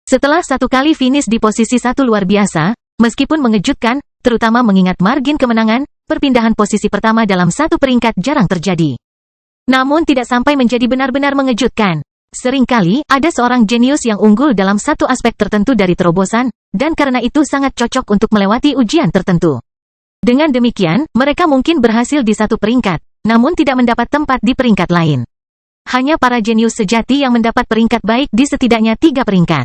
Setelah 1 kali finish di posisi 1 luar biasa, meskipun mengejutkan, terutama mengingat margin kemenangan, perpindahan posisi pertama dalam satu peringkat jarang terjadi. Namun tidak sampai menjadi benar-benar mengejutkan. Seringkali, ada seorang jenius yang unggul dalam satu aspek tertentu dari terobosan, dan karena itu sangat cocok untuk melewati ujian tertentu. Dengan demikian, mereka mungkin berhasil di satu peringkat, namun tidak mendapat tempat di peringkat lain. Hanya para jenius sejati yang mendapat peringkat baik di setidaknya 3 peringkat.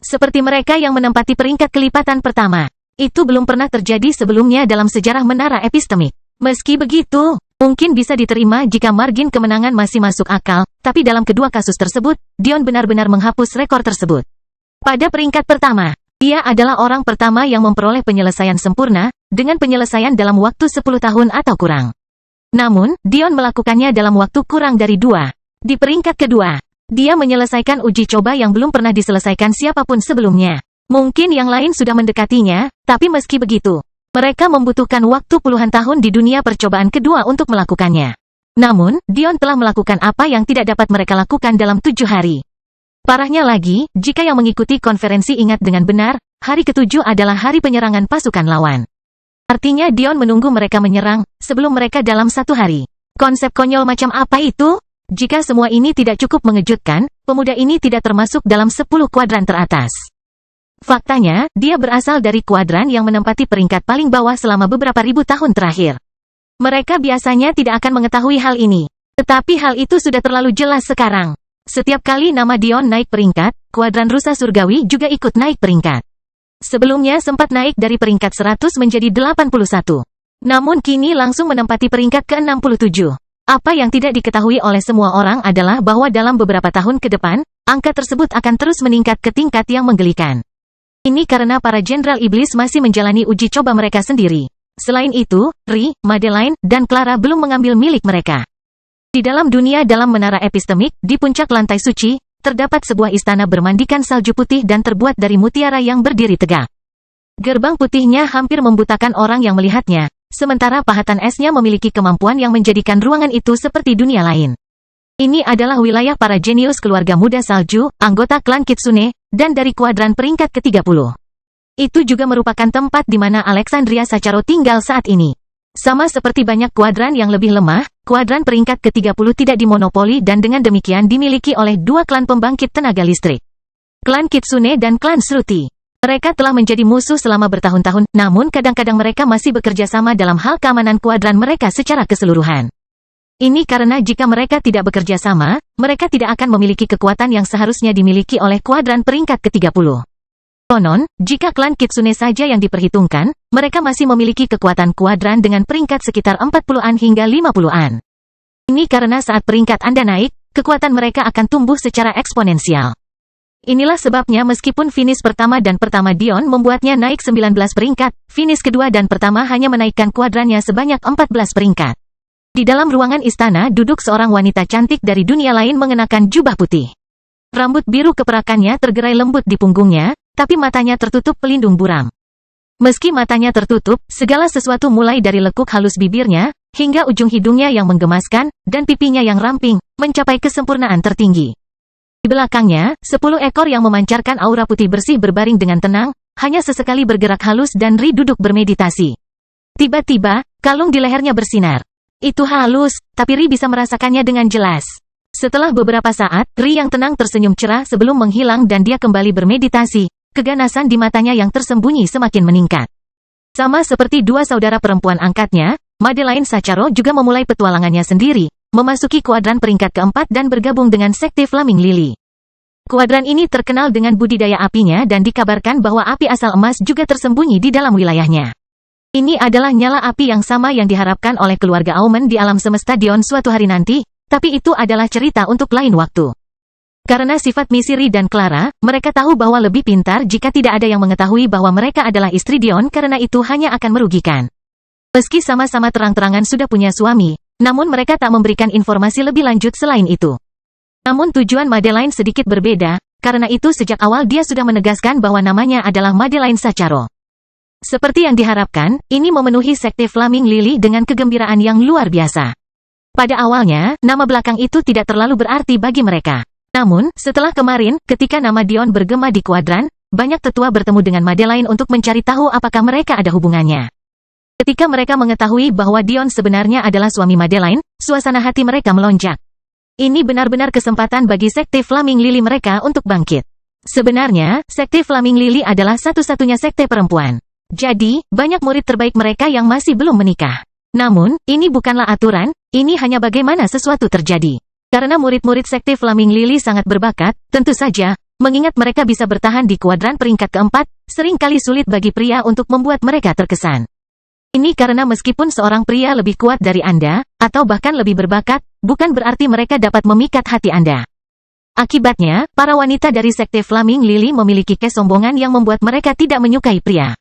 Seperti mereka yang menempati peringkat kelipatan pertama. Itu belum pernah terjadi sebelumnya dalam sejarah menara epistemik. Meski begitu, mungkin bisa diterima jika margin kemenangan masih masuk akal, tapi dalam kedua kasus tersebut, Dion benar-benar menghapus rekor tersebut. Pada peringkat pertama, dia adalah orang pertama yang memperoleh penyelesaian sempurna, dengan penyelesaian dalam waktu 10 tahun atau kurang. Namun, Dion melakukannya dalam waktu kurang dari 2. Di peringkat kedua, dia menyelesaikan uji coba yang belum pernah diselesaikan siapapun sebelumnya. Mungkin yang lain sudah mendekatinya, tapi meski begitu, mereka membutuhkan waktu puluhan tahun di dunia percobaan kedua untuk melakukannya. Namun, Dion telah melakukan apa yang tidak dapat mereka lakukan dalam 7 hari. Parahnya lagi, jika yang mengikuti konferensi ingat dengan benar, hari ke-7 adalah hari penyerangan pasukan lawan. Artinya Dion menunggu mereka menyerang, sebelum mereka dalam 1 hari. Konsep konyol macam apa itu? Jika semua ini tidak cukup mengejutkan, pemuda ini tidak termasuk dalam 10 kuadran teratas. Faktanya, dia berasal dari kuadran yang menempati peringkat paling bawah selama beberapa ribu tahun terakhir. Mereka biasanya tidak akan mengetahui hal ini. Tetapi hal itu sudah terlalu jelas sekarang. Setiap kali nama Dion naik peringkat, kuadran rusa surgawi juga ikut naik peringkat. Sebelumnya sempat naik dari peringkat 100 menjadi 81. Namun kini langsung menempati peringkat ke-67. Apa yang tidak diketahui oleh semua orang adalah bahwa dalam beberapa tahun ke depan, angka tersebut akan terus meningkat ke tingkat yang menggelikan. Ini karena para jenderal iblis masih menjalani uji coba mereka sendiri. Selain itu, Ri, Madeline, dan Clara belum mengambil milik mereka. Di dalam dunia dalam menara epistemik, di puncak lantai suci, terdapat sebuah istana bermandikan salju putih dan terbuat dari mutiara yang berdiri tegak. Gerbang putihnya hampir membutakan orang yang melihatnya. Sementara pahatan esnya memiliki kemampuan yang menjadikan ruangan itu seperti dunia lain. Ini adalah wilayah para jenius keluarga muda salju, anggota klan Kitsune, dan dari kuadran peringkat ke-30. Itu juga merupakan tempat di mana Alexandria Sacharo tinggal saat ini. Sama seperti banyak kuadran yang lebih lemah, kuadran peringkat ke-30 tidak dimonopoli dan dengan demikian dimiliki oleh 2 klan pembangkit tenaga listrik. Klan Kitsune dan klan Shruti. Mereka telah menjadi musuh selama bertahun-tahun, namun kadang-kadang mereka masih bekerja sama dalam hal keamanan kuadran mereka secara keseluruhan. Ini karena jika mereka tidak bekerja sama, mereka tidak akan memiliki kekuatan yang seharusnya dimiliki oleh kuadran peringkat ke-30. Konon, jika klan Kitsune saja yang diperhitungkan, mereka masih memiliki kekuatan kuadran dengan peringkat sekitar 40-an hingga 50-an. Ini karena saat peringkat Anda naik, kekuatan mereka akan tumbuh secara eksponensial. Inilah sebabnya meskipun finish pertama dan pertama Dion membuatnya naik 19 peringkat, finish kedua dan pertama hanya menaikkan kuadrannya sebanyak 14 peringkat. Di dalam ruangan istana duduk seorang wanita cantik dari dunia lain mengenakan jubah putih. Rambut biru keperakannya tergerai lembut di punggungnya, tapi matanya tertutup pelindung buram. Meski matanya tertutup, segala sesuatu mulai dari lekuk halus bibirnya, hingga ujung hidungnya yang menggemaskan, dan pipinya yang ramping, mencapai kesempurnaan tertinggi. Di belakangnya, 10 ekor yang memancarkan aura putih bersih berbaring dengan tenang, hanya sesekali bergerak halus dan Ri duduk bermeditasi. Tiba-tiba, kalung di lehernya bersinar. Itu halus, tapi Ri bisa merasakannya dengan jelas. Setelah beberapa saat, Ri yang tenang tersenyum cerah sebelum menghilang dan dia kembali bermeditasi. Keganasan di matanya yang tersembunyi semakin meningkat. Sama seperti 2 saudara perempuan angkatnya, Madeline Sacharo juga memulai petualangannya sendiri, memasuki kuadran peringkat keempat dan bergabung dengan sekte Flaming Lily. Kuadran ini terkenal dengan budidaya apinya dan dikabarkan bahwa api asal emas juga tersembunyi di dalam wilayahnya. Ini adalah nyala api yang sama yang diharapkan oleh keluarga Aumen di alam semesta Dion suatu hari nanti, tapi itu adalah cerita untuk lain waktu. Karena sifat misi Ri dan Clara, mereka tahu bahwa lebih pintar jika tidak ada yang mengetahui bahwa mereka adalah istri Dion karena itu hanya akan merugikan. Meski sama-sama terang-terangan sudah punya suami, namun mereka tak memberikan informasi lebih lanjut selain itu. Namun tujuan Madeline sedikit berbeda, karena itu sejak awal dia sudah menegaskan bahwa namanya adalah Madeline Sacharo. Seperti yang diharapkan, ini memenuhi sekte Flaming Lily dengan kegembiraan yang luar biasa. Pada awalnya, nama belakang itu tidak terlalu berarti bagi mereka. Namun, setelah kemarin, ketika nama Dion bergema di kuadran, banyak tetua bertemu dengan Madeline untuk mencari tahu apakah mereka ada hubungannya. Ketika mereka mengetahui bahwa Dion sebenarnya adalah suami Madeline, suasana hati mereka melonjak. Ini benar-benar kesempatan bagi sekte Flaming Lily mereka untuk bangkit. Sebenarnya, sekte Flaming Lily adalah satu-satunya sekte perempuan. Jadi, banyak murid terbaik mereka yang masih belum menikah. Namun, ini bukanlah aturan, ini hanya bagaimana sesuatu terjadi. Karena murid-murid sekte Flaming Lily sangat berbakat, tentu saja, mengingat mereka bisa bertahan di kuadran peringkat keempat, seringkali sulit bagi pria untuk membuat mereka terkesan. Ini karena meskipun seorang pria lebih kuat dari Anda, atau bahkan lebih berbakat, bukan berarti mereka dapat memikat hati Anda. Akibatnya, para wanita dari sekte Flaming Lily memiliki kesombongan yang membuat mereka tidak menyukai pria.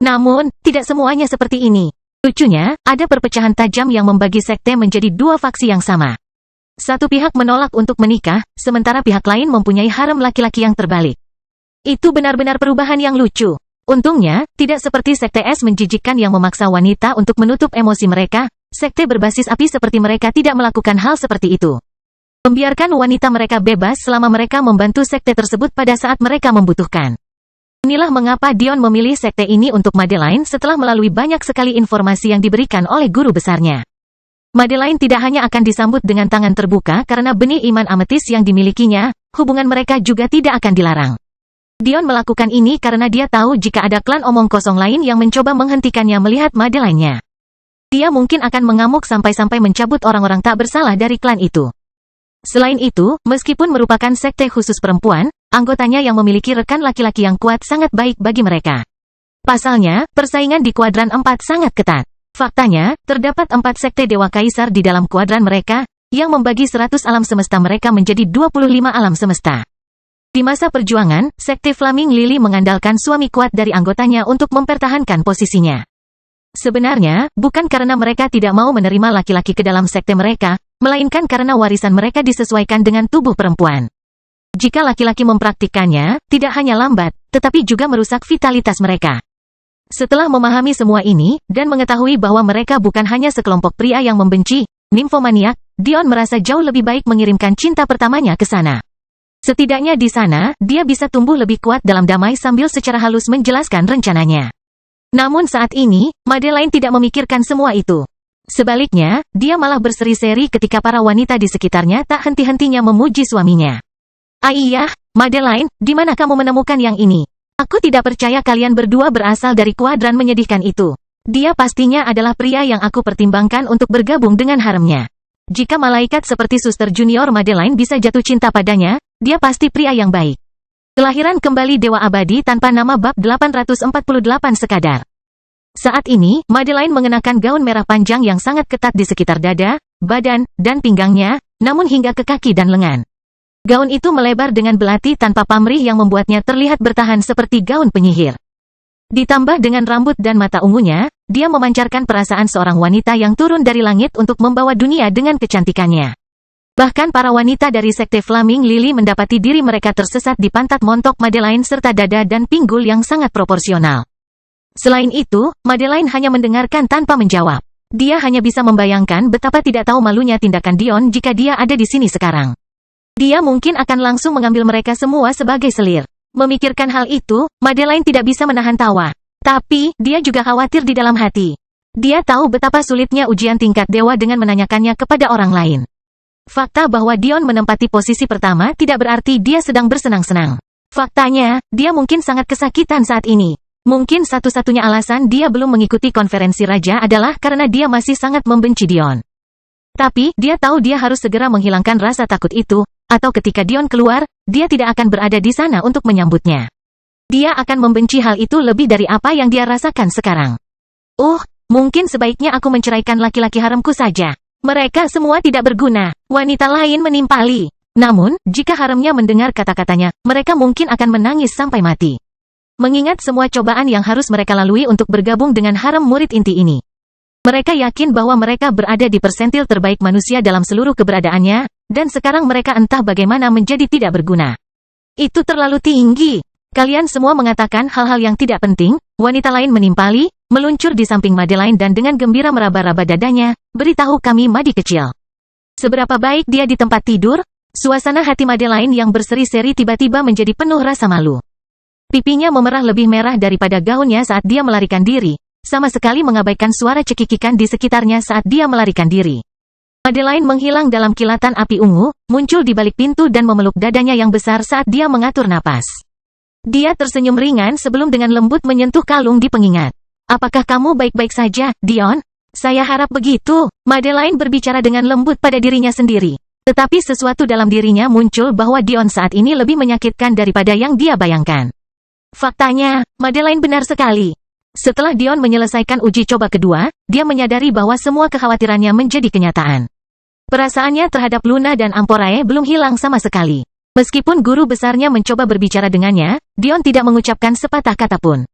Namun, tidak semuanya seperti ini. Lucunya, ada perpecahan tajam yang membagi sekte menjadi dua faksi yang sama. Satu pihak menolak untuk menikah, sementara pihak lain mempunyai harem laki-laki yang terbalik. Itu benar-benar perubahan yang lucu. Untungnya, tidak seperti sekte es menjijikkan yang memaksa wanita untuk menutup emosi mereka, sekte berbasis api seperti mereka tidak melakukan hal seperti itu. Membiarkan wanita mereka bebas selama mereka membantu sekte tersebut pada saat mereka membutuhkan. Inilah mengapa Dion memilih sekte ini untuk Madeline setelah melalui banyak sekali informasi yang diberikan oleh guru besarnya. Madeline tidak hanya akan disambut dengan tangan terbuka karena benih iman ametis yang dimilikinya, hubungan mereka juga tidak akan dilarang. Dion melakukan ini karena dia tahu jika ada klan omong kosong lain yang mencoba menghentikannya melihat Madeline-nya. Dia mungkin akan mengamuk sampai-sampai mencabut orang-orang tak bersalah dari klan itu. Selain itu, meskipun merupakan sekte khusus perempuan, anggotanya yang memiliki rekan laki-laki yang kuat sangat baik bagi mereka. Pasalnya, persaingan di kuadran 4 sangat ketat. Faktanya, terdapat 4 sekte Dewa Kaisar di dalam kuadran mereka, yang membagi 100 alam semesta mereka menjadi 25 alam semesta. Di masa perjuangan, sekte Flaming Lily mengandalkan suami kuat dari anggotanya untuk mempertahankan posisinya. Sebenarnya, bukan karena mereka tidak mau menerima laki-laki ke dalam sekte mereka, melainkan karena warisan mereka disesuaikan dengan tubuh perempuan. Jika laki-laki mempraktikkannya, tidak hanya lambat, tetapi juga merusak vitalitas mereka. Setelah memahami semua ini, dan mengetahui bahwa mereka bukan hanya sekelompok pria yang membenci, nimfomaniak, Dion merasa jauh lebih baik mengirimkan cinta pertamanya ke sana. Setidaknya di sana, dia bisa tumbuh lebih kuat dalam damai sambil secara halus menjelaskan rencananya. Namun saat ini, Madeline tidak memikirkan semua itu. Sebaliknya, dia malah berseri-seri ketika para wanita di sekitarnya tak henti-hentinya memuji suaminya. Iya, Madeline, di mana kamu menemukan yang ini? Aku tidak percaya kalian berdua berasal dari kuadran menyedihkan itu. Dia pastinya adalah pria yang aku pertimbangkan untuk bergabung dengan haremnya. Jika malaikat seperti Suster Junior Madeline bisa jatuh cinta padanya, dia pasti pria yang baik. Kelahiran kembali Dewa Abadi tanpa nama bab 848 sekadar. Saat ini, Madeline mengenakan gaun merah panjang yang sangat ketat di sekitar dada, badan, dan pinggangnya, namun hingga ke kaki dan lengan. Gaun itu melebar dengan belati tanpa pamrih yang membuatnya terlihat bertahan seperti gaun penyihir. Ditambah dengan rambut dan mata ungunya, dia memancarkan perasaan seorang wanita yang turun dari langit untuk membawa dunia dengan kecantikannya. Bahkan para wanita dari sekte Flaming Lily mendapati diri mereka tersesat di pantat montok Madeline serta dada dan pinggul yang sangat proporsional. Selain itu, Madeline hanya mendengarkan tanpa menjawab. Dia hanya bisa membayangkan betapa tidak tahu malunya tindakan Dion jika dia ada di sini sekarang. Dia mungkin akan langsung mengambil mereka semua sebagai selir. Memikirkan hal itu, Madeline tidak bisa menahan tawa. Tapi, dia juga khawatir di dalam hati. Dia tahu betapa sulitnya ujian tingkat dewa dengan menanyakannya kepada orang lain. Fakta bahwa Dion menempati posisi pertama tidak berarti dia sedang bersenang-senang. Faktanya, dia mungkin sangat kesakitan saat ini. Mungkin satu-satunya alasan dia belum mengikuti konferensi raja adalah karena dia masih sangat membenci Dion. Tapi, dia tahu dia harus segera menghilangkan rasa takut itu, atau ketika Dion keluar, dia tidak akan berada di sana untuk menyambutnya. Dia akan membenci hal itu lebih dari apa yang dia rasakan sekarang. Mungkin sebaiknya aku menceraikan laki-laki haremku saja. Mereka semua tidak berguna, wanita lain menimpali. Namun, jika haremnya mendengar kata-katanya, mereka mungkin akan menangis sampai mati. Mengingat semua cobaan yang harus mereka lalui untuk bergabung dengan harem murid inti ini. Mereka yakin bahwa mereka berada di persentil terbaik manusia dalam seluruh keberadaannya, dan sekarang mereka entah bagaimana menjadi tidak berguna. Itu terlalu tinggi. Kalian semua mengatakan hal-hal yang tidak penting, wanita lain menimpali, meluncur di samping Madeline dan dengan gembira meraba-raba dadanya, beritahu kami Madi kecil. Seberapa baik dia di tempat tidur? Suasana hati Madeline yang berseri-seri tiba-tiba menjadi penuh rasa malu. Pipinya memerah lebih merah daripada gaunnya saat dia melarikan diri, sama sekali mengabaikan suara cekikikan di sekitarnya saat dia melarikan diri. Madeline menghilang dalam kilatan api ungu, muncul di balik pintu dan memeluk dadanya yang besar saat dia mengatur napas. Dia tersenyum ringan sebelum dengan lembut menyentuh kalung di pengingat. Apakah kamu baik-baik saja, Dion? Saya harap begitu, Madeline berbicara dengan lembut pada dirinya sendiri. Tetapi sesuatu dalam dirinya muncul bahwa Dion saat ini lebih menyakitkan daripada yang dia bayangkan. Faktanya, Madeline benar sekali. Setelah Dion menyelesaikan uji coba kedua, dia menyadari bahwa semua kekhawatirannya menjadi kenyataan. Perasaannya terhadap Luna dan Amporae belum hilang sama sekali. Meskipun guru besarnya mencoba berbicara dengannya, Dion tidak mengucapkan sepatah kata pun.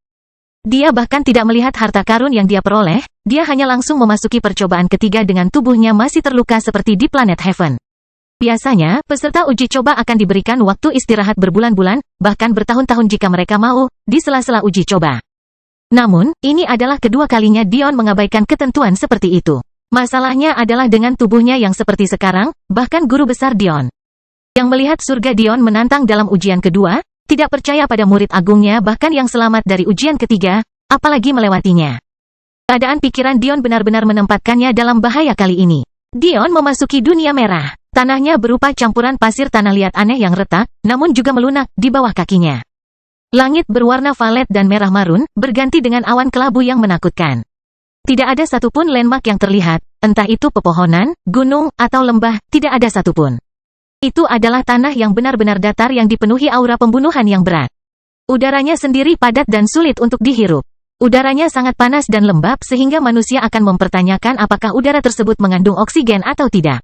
Dia bahkan tidak melihat harta karun yang dia peroleh, dia hanya langsung memasuki percobaan ketiga dengan tubuhnya masih terluka seperti di planet Heaven. Biasanya, peserta uji coba akan diberikan waktu istirahat berbulan-bulan, bahkan bertahun-tahun jika mereka mau, di sela-sela uji coba. Namun, ini adalah kedua kalinya Dion mengabaikan ketentuan seperti itu. Masalahnya adalah dengan tubuhnya yang seperti sekarang, bahkan guru besar Dion, yang melihat surga Dion menantang dalam ujian kedua, tidak percaya pada murid agungnya bahkan yang selamat dari ujian ketiga, apalagi melewatinya. Keadaan pikiran Dion benar-benar menempatkannya dalam bahaya kali ini. Dion memasuki dunia merah. Tanahnya berupa campuran pasir tanah liat aneh yang retak, namun juga melunak di bawah kakinya. Langit berwarna valet dan merah marun, berganti dengan awan kelabu yang menakutkan. Tidak ada satupun landmark yang terlihat, entah itu pepohonan, gunung, atau lembah, tidak ada satupun. Itu adalah tanah yang benar-benar datar yang dipenuhi aura pembunuhan yang berat. Udaranya sendiri padat dan sulit untuk dihirup. Udaranya sangat panas dan lembab sehingga manusia akan mempertanyakan apakah udara tersebut mengandung oksigen atau tidak.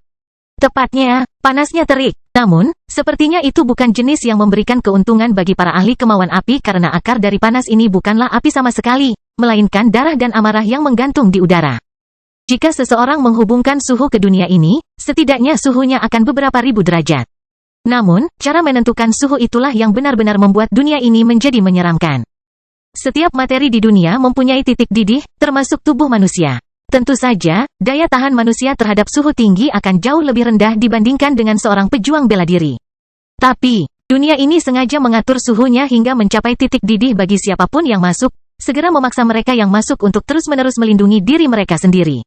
Tepatnya, panasnya terik. Namun, sepertinya itu bukan jenis yang memberikan keuntungan bagi para ahli kemauan api karena akar dari panas ini bukanlah api sama sekali, melainkan darah dan amarah yang menggantung di udara. Jika seseorang menghubungkan suhu ke dunia ini, setidaknya suhunya akan beberapa ribu derajat. Namun, cara menentukan suhu itulah yang benar-benar membuat dunia ini menjadi menyeramkan. Setiap materi di dunia mempunyai titik didih, termasuk tubuh manusia. Tentu saja, daya tahan manusia terhadap suhu tinggi akan jauh lebih rendah dibandingkan dengan seorang pejuang bela diri. Tapi, dunia ini sengaja mengatur suhunya hingga mencapai titik didih bagi siapapun yang masuk, segera memaksa mereka yang masuk untuk terus-menerus melindungi diri mereka sendiri.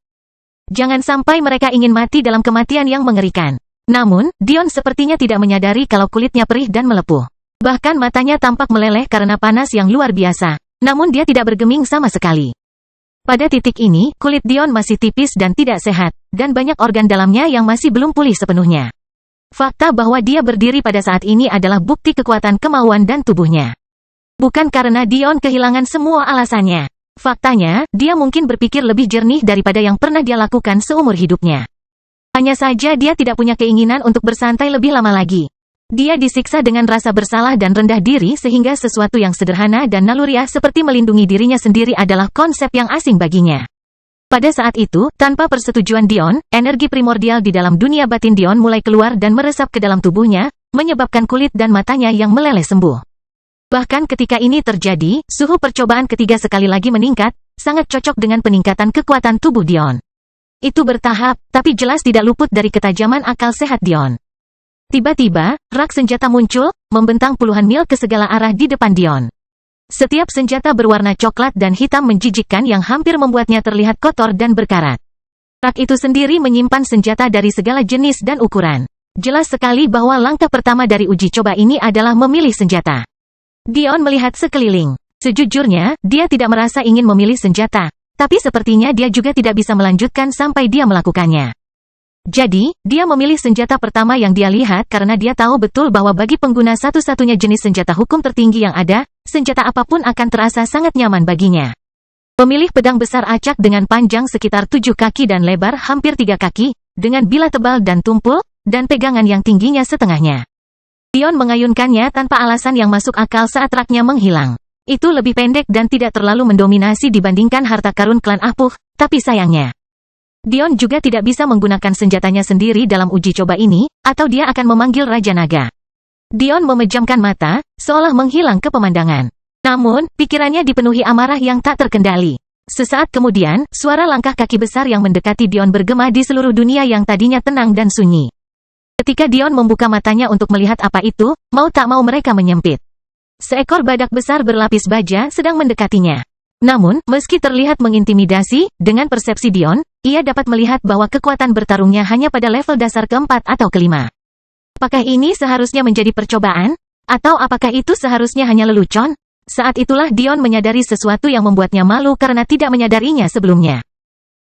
Jangan sampai mereka ingin mati dalam kematian yang mengerikan. Namun, Dion sepertinya tidak menyadari kalau kulitnya perih dan melepuh. Bahkan matanya tampak meleleh karena panas yang luar biasa, namun dia tidak bergeming sama sekali. Pada titik ini, kulit Dion masih tipis dan tidak sehat, dan banyak organ dalamnya yang masih belum pulih sepenuhnya. Fakta bahwa dia berdiri pada saat ini adalah bukti kekuatan kemauan dan tubuhnya. Bukan karena Dion kehilangan semua alasannya. Faktanya, dia mungkin berpikir lebih jernih daripada yang pernah dia lakukan seumur hidupnya. Hanya saja dia tidak punya keinginan untuk bersantai lebih lama lagi. Dia disiksa dengan rasa bersalah dan rendah diri sehingga sesuatu yang sederhana dan naluriah seperti melindungi dirinya sendiri adalah konsep yang asing baginya. Pada saat itu, tanpa persetujuan Dion, energi primordial di dalam dunia batin Dion mulai keluar dan meresap ke dalam tubuhnya, menyebabkan kulit dan matanya yang meleleh sembuh. Bahkan ketika ini terjadi, suhu percobaan ketiga sekali lagi meningkat, sangat cocok dengan peningkatan kekuatan tubuh Dion. Itu bertahap, tapi jelas tidak luput dari ketajaman akal sehat Dion. Tiba-tiba, rak senjata muncul, membentang puluhan mil ke segala arah di depan Dion. Setiap senjata berwarna coklat dan hitam menjijikkan yang hampir membuatnya terlihat kotor dan berkarat. Rak itu sendiri menyimpan senjata dari segala jenis dan ukuran. Jelas sekali bahwa langkah pertama dari uji coba ini adalah memilih senjata. Dion melihat sekeliling. Sejujurnya, dia tidak merasa ingin memilih senjata, tapi sepertinya dia juga tidak bisa melanjutkan sampai dia melakukannya. Jadi, dia memilih senjata pertama yang dia lihat karena dia tahu betul bahwa bagi pengguna satu-satunya jenis senjata hukum tertinggi yang ada, senjata apapun akan terasa sangat nyaman baginya. Memilih pedang besar acak dengan panjang sekitar 7 kaki dan lebar hampir 3 kaki, dengan bilah tebal dan tumpul, dan pegangan yang tingginya setengahnya. Dion mengayunkannya tanpa alasan yang masuk akal saat raknya menghilang. Itu lebih pendek dan tidak terlalu mendominasi dibandingkan harta karun klan Apuh, tapi sayangnya, Dion juga tidak bisa menggunakan senjatanya sendiri dalam uji coba ini, atau dia akan memanggil Raja Naga. Dion memejamkan mata, seolah menghilang ke pemandangan. Namun, pikirannya dipenuhi amarah yang tak terkendali. Sesaat kemudian, suara langkah kaki besar yang mendekati Dion bergema di seluruh dunia yang tadinya tenang dan sunyi. Ketika Dion membuka matanya untuk melihat apa itu, mau tak mau mereka menyempit. seekor badak besar berlapis baja sedang mendekatinya. Namun, meski terlihat mengintimidasi, dengan persepsi Dion, ia dapat melihat bahwa kekuatan bertarungnya hanya pada level dasar keempat atau kelima. Apakah ini seharusnya menjadi percobaan? Atau apakah itu seharusnya hanya lelucon? Saat itulah Dion menyadari sesuatu yang membuatnya malu karena tidak menyadarinya sebelumnya.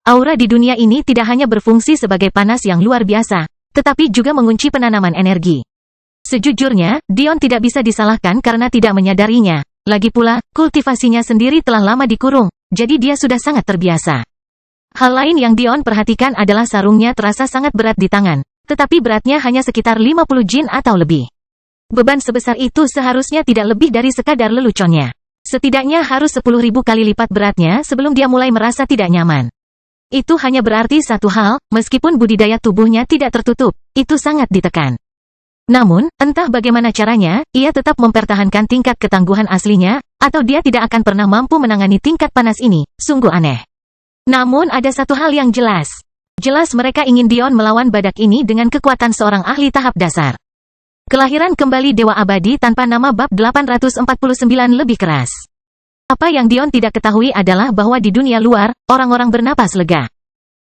Aura di dunia ini tidak hanya berfungsi sebagai panas yang luar biasa, tetapi juga mengunci penanaman energi. Sejujurnya, Dion tidak bisa disalahkan karena tidak menyadarinya. Lagi pula, kultivasinya sendiri telah lama dikurung, jadi dia sudah sangat terbiasa. Hal lain yang Dion perhatikan adalah sarungnya terasa sangat berat di tangan, tetapi beratnya hanya sekitar 50 jin atau lebih. Beban sebesar itu seharusnya tidak lebih dari sekadar leluconnya. Setidaknya harus 10.000 kali lipat beratnya sebelum dia mulai merasa tidak nyaman. Itu hanya berarti satu hal, meskipun budidaya tubuhnya tidak tertutup, itu sangat ditekan. Namun, entah bagaimana caranya, ia tetap mempertahankan tingkat ketangguhan aslinya, atau dia tidak akan pernah mampu menangani tingkat panas ini, sungguh aneh. Namun ada satu hal yang jelas. Jelas mereka ingin Dion melawan badak ini dengan kekuatan seorang ahli tahap dasar. Kelahiran kembali Dewa Abadi tanpa nama bab 849 lebih keras. Apa yang Dion tidak ketahui adalah bahwa di dunia luar, orang-orang bernapas lega.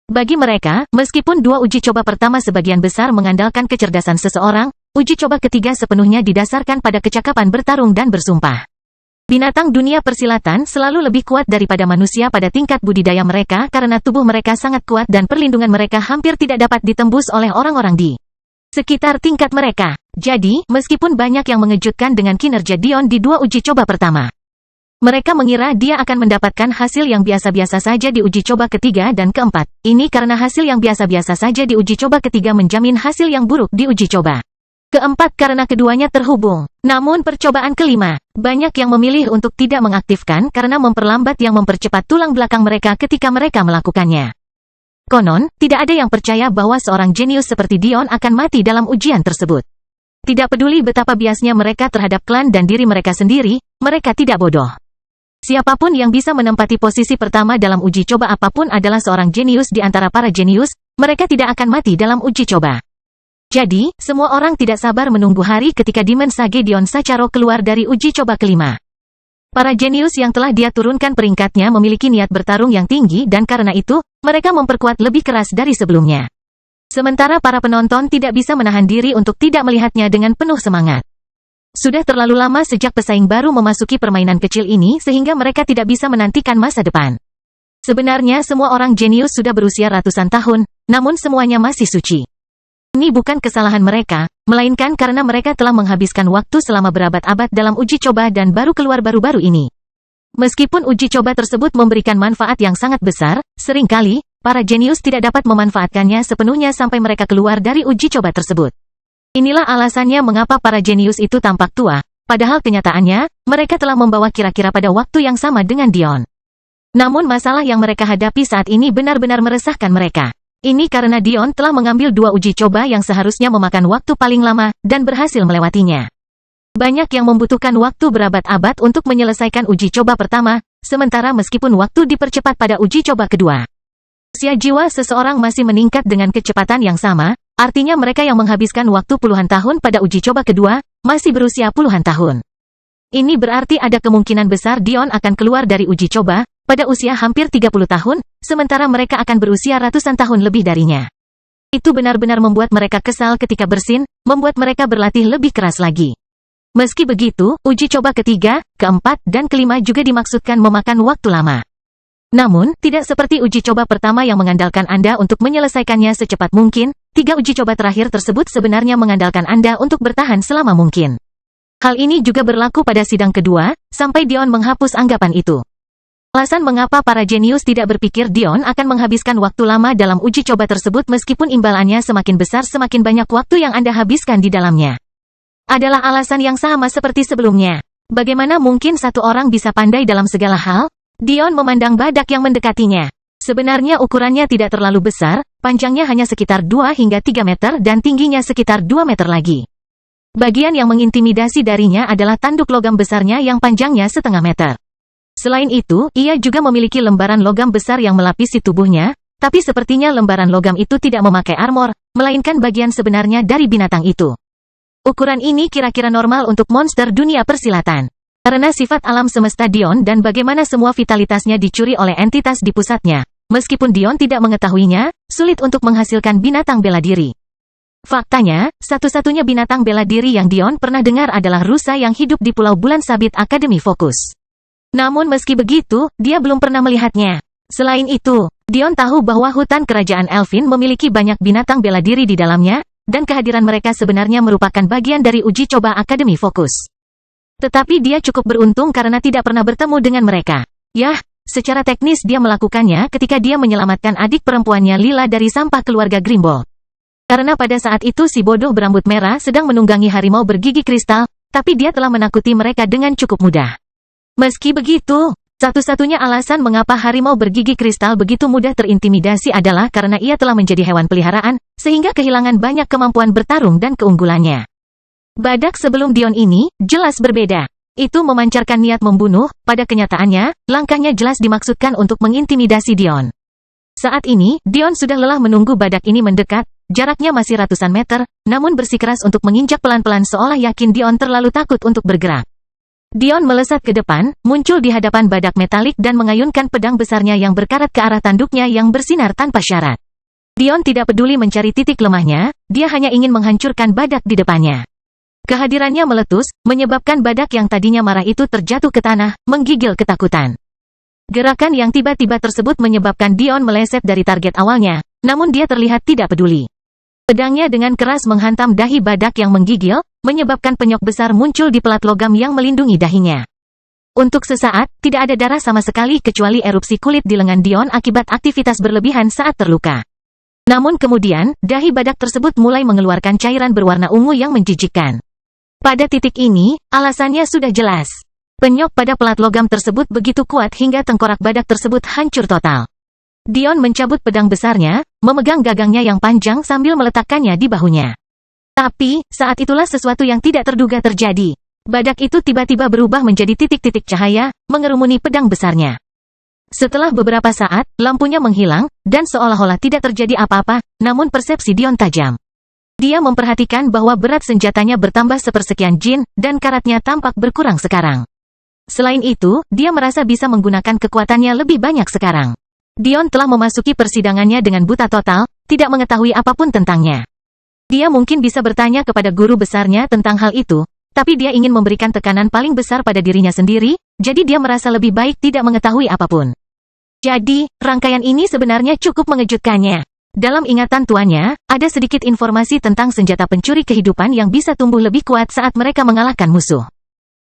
Bagi mereka, meskipun dua uji coba pertama sebagian besar mengandalkan kecerdasan seseorang, uji coba ketiga sepenuhnya didasarkan pada kecakapan bertarung dan bersumpah. Binatang dunia persilatan selalu lebih kuat daripada manusia pada tingkat budidaya mereka karena tubuh mereka sangat kuat dan perlindungan mereka hampir tidak dapat ditembus oleh orang-orang di sekitar tingkat mereka. Jadi, meskipun banyak yang mengejutkan dengan kinerja Dion di dua uji coba pertama, mereka mengira dia akan mendapatkan hasil yang biasa-biasa saja di uji coba ketiga dan keempat. Ini karena hasil yang biasa-biasa saja di uji coba ketiga menjamin hasil yang buruk di uji coba keempat karena keduanya terhubung. Namun percobaan kelima, banyak yang memilih untuk tidak mengaktifkan karena memperlambat yang mempercepat tulang belakang mereka ketika mereka melakukannya. Konon, tidak ada yang percaya bahwa seorang jenius seperti Dion akan mati dalam ujian tersebut. Tidak peduli betapa biasnya mereka terhadap klan dan diri mereka sendiri, mereka tidak bodoh. Siapapun yang bisa menempati posisi pertama dalam uji coba apapun adalah seorang jenius di antara para jenius, mereka tidak akan mati dalam uji coba. Jadi, semua orang tidak sabar menunggu hari ketika Demon Sage Dion Sacharo keluar dari uji coba kelima. Para jenius yang telah dia turunkan peringkatnya memiliki niat bertarung yang tinggi dan karena itu, mereka memperkuat lebih keras dari sebelumnya. Sementara para penonton tidak bisa menahan diri untuk tidak melihatnya dengan penuh semangat. Sudah terlalu lama sejak pesaing baru memasuki permainan kecil ini sehingga mereka tidak bisa menantikan masa depan. Sebenarnya semua orang jenius sudah berusia ratusan tahun, namun semuanya masih suci. Ini bukan kesalahan mereka, melainkan karena mereka telah menghabiskan waktu selama berabad-abad dalam uji coba dan baru keluar baru-baru ini. Meskipun uji coba tersebut memberikan manfaat yang sangat besar, seringkali, para jenius tidak dapat memanfaatkannya sepenuhnya sampai mereka keluar dari uji coba tersebut. Inilah alasannya mengapa para jenius itu tampak tua, padahal kenyataannya, mereka telah membawa kira-kira pada waktu yang sama dengan Dion. Namun masalah yang mereka hadapi saat ini benar-benar meresahkan mereka. Ini karena Dion telah mengambil dua uji coba yang seharusnya memakan waktu paling lama, dan berhasil melewatinya. Banyak yang membutuhkan waktu berabad-abad untuk menyelesaikan uji coba pertama, sementara meskipun waktu dipercepat pada uji coba kedua. Usia jiwa seseorang masih meningkat dengan kecepatan yang sama, artinya mereka yang menghabiskan waktu puluhan tahun pada uji coba kedua, masih berusia puluhan tahun. Ini berarti ada kemungkinan besar Dion akan keluar dari uji coba, pada usia hampir 30 tahun, sementara mereka akan berusia ratusan tahun lebih darinya. Itu benar-benar membuat mereka kesal ketika bersin, membuat mereka berlatih lebih keras lagi. Meski begitu, uji coba ketiga, keempat, dan kelima juga dimaksudkan memakan waktu lama. Namun, tidak seperti uji coba pertama yang mengandalkan Anda untuk menyelesaikannya secepat mungkin, 3 uji coba terakhir tersebut sebenarnya mengandalkan Anda untuk bertahan selama mungkin. Hal ini juga berlaku pada sidang kedua, sampai Dion menghapus anggapan itu. Alasan mengapa para jenius tidak berpikir Dion akan menghabiskan waktu lama dalam uji coba tersebut meskipun imbalannya semakin besar semakin banyak waktu yang Anda habiskan di dalamnya. Adalah alasan yang sama seperti sebelumnya. Bagaimana mungkin satu orang bisa pandai dalam segala hal? Dion memandang badak yang mendekatinya. Sebenarnya ukurannya tidak terlalu besar, panjangnya hanya sekitar 2 hingga 3 meter dan tingginya sekitar 2 meter lagi. Bagian yang mengintimidasi darinya adalah tanduk logam besarnya yang panjangnya setengah meter. Selain itu, ia juga memiliki lembaran logam besar yang melapisi tubuhnya, tapi sepertinya lembaran logam itu tidak memakai armor, melainkan bagian sebenarnya dari binatang itu. Ukuran ini kira-kira normal untuk monster dunia persilatan. Karena sifat alam semesta Dion dan bagaimana semua vitalitasnya dicuri oleh entitas di pusatnya, meskipun Dion tidak mengetahuinya, sulit untuk menghasilkan binatang bela diri. Faktanya, satu-satunya binatang bela diri yang Dion pernah dengar adalah rusa yang hidup di Pulau Bulan Sabit Akademi Fokus. Namun meski begitu, dia belum pernah melihatnya. Selain itu, Dion tahu bahwa hutan kerajaan Elfin memiliki banyak binatang bela diri di dalamnya, dan kehadiran mereka sebenarnya merupakan bagian dari uji coba Akademi Fokus. Tetapi dia cukup beruntung karena tidak pernah bertemu dengan mereka. Yah, secara teknis dia melakukannya ketika dia menyelamatkan adik perempuannya Lila dari sampah keluarga Grimble. Karena pada saat itu si bodoh berambut merah sedang menunggangi harimau bergigi kristal, tapi dia telah menakuti mereka dengan cukup mudah. Meski begitu, satu-satunya alasan mengapa harimau bergigi kristal begitu mudah terintimidasi adalah karena ia telah menjadi hewan peliharaan, sehingga kehilangan banyak kemampuan bertarung dan keunggulannya. Badak sebelum Dion ini, jelas berbeda. Itu memancarkan niat membunuh, pada kenyataannya, langkahnya jelas dimaksudkan untuk mengintimidasi Dion. Saat ini, Dion sudah lelah menunggu badak ini mendekat. Jaraknya masih ratusan meter, namun bersikeras untuk menginjak pelan-pelan seolah yakin Dion terlalu takut untuk bergerak. Dion melesat ke depan, muncul di hadapan badak metalik dan mengayunkan pedang besarnya yang berkarat ke arah tanduknya yang bersinar tanpa syarat. Dion tidak peduli mencari titik lemahnya, dia hanya ingin menghancurkan badak di depannya. Kehadirannya meletus, menyebabkan badak yang tadinya marah itu terjatuh ke tanah, menggigil ketakutan. Gerakan yang tiba-tiba tersebut menyebabkan Dion meleset dari target awalnya, namun dia terlihat tidak peduli. Pedangnya dengan keras menghantam dahi badak yang menggigil, menyebabkan penyok besar muncul di pelat logam yang melindungi dahinya. Untuk sesaat, tidak ada darah sama sekali kecuali erupsi kulit di lengan Dion akibat aktivitas berlebihan saat terluka. Namun kemudian, dahi badak tersebut mulai mengeluarkan cairan berwarna ungu yang menjijikkan. Pada titik ini, alasannya sudah jelas. Penyok pada pelat logam tersebut begitu kuat hingga tengkorak badak tersebut hancur total. Dion mencabut pedang besarnya, memegang gagangnya yang panjang sambil meletakkannya di bahunya. Tapi, saat itulah sesuatu yang tidak terduga terjadi. Badak itu tiba-tiba berubah menjadi titik-titik cahaya, mengerumuni pedang besarnya. Setelah beberapa saat, lampunya menghilang, dan seolah-olah tidak terjadi apa-apa, namun persepsi Dion tajam. Dia memperhatikan bahwa berat senjatanya bertambah sepersekian jin, dan karatnya tampak berkurang sekarang. Selain itu, dia merasa bisa menggunakan kekuatannya lebih banyak sekarang. Dion telah memasuki persidangannya dengan buta total, tidak mengetahui apapun tentangnya. Dia mungkin bisa bertanya kepada guru besarnya tentang hal itu, tapi dia ingin memberikan tekanan paling besar pada dirinya sendiri, jadi dia merasa lebih baik tidak mengetahui apapun. Jadi, rangkaian ini sebenarnya cukup mengejutkannya. Dalam ingatan tuannya, ada sedikit informasi tentang senjata pencuri kehidupan yang bisa tumbuh lebih kuat saat mereka mengalahkan musuh.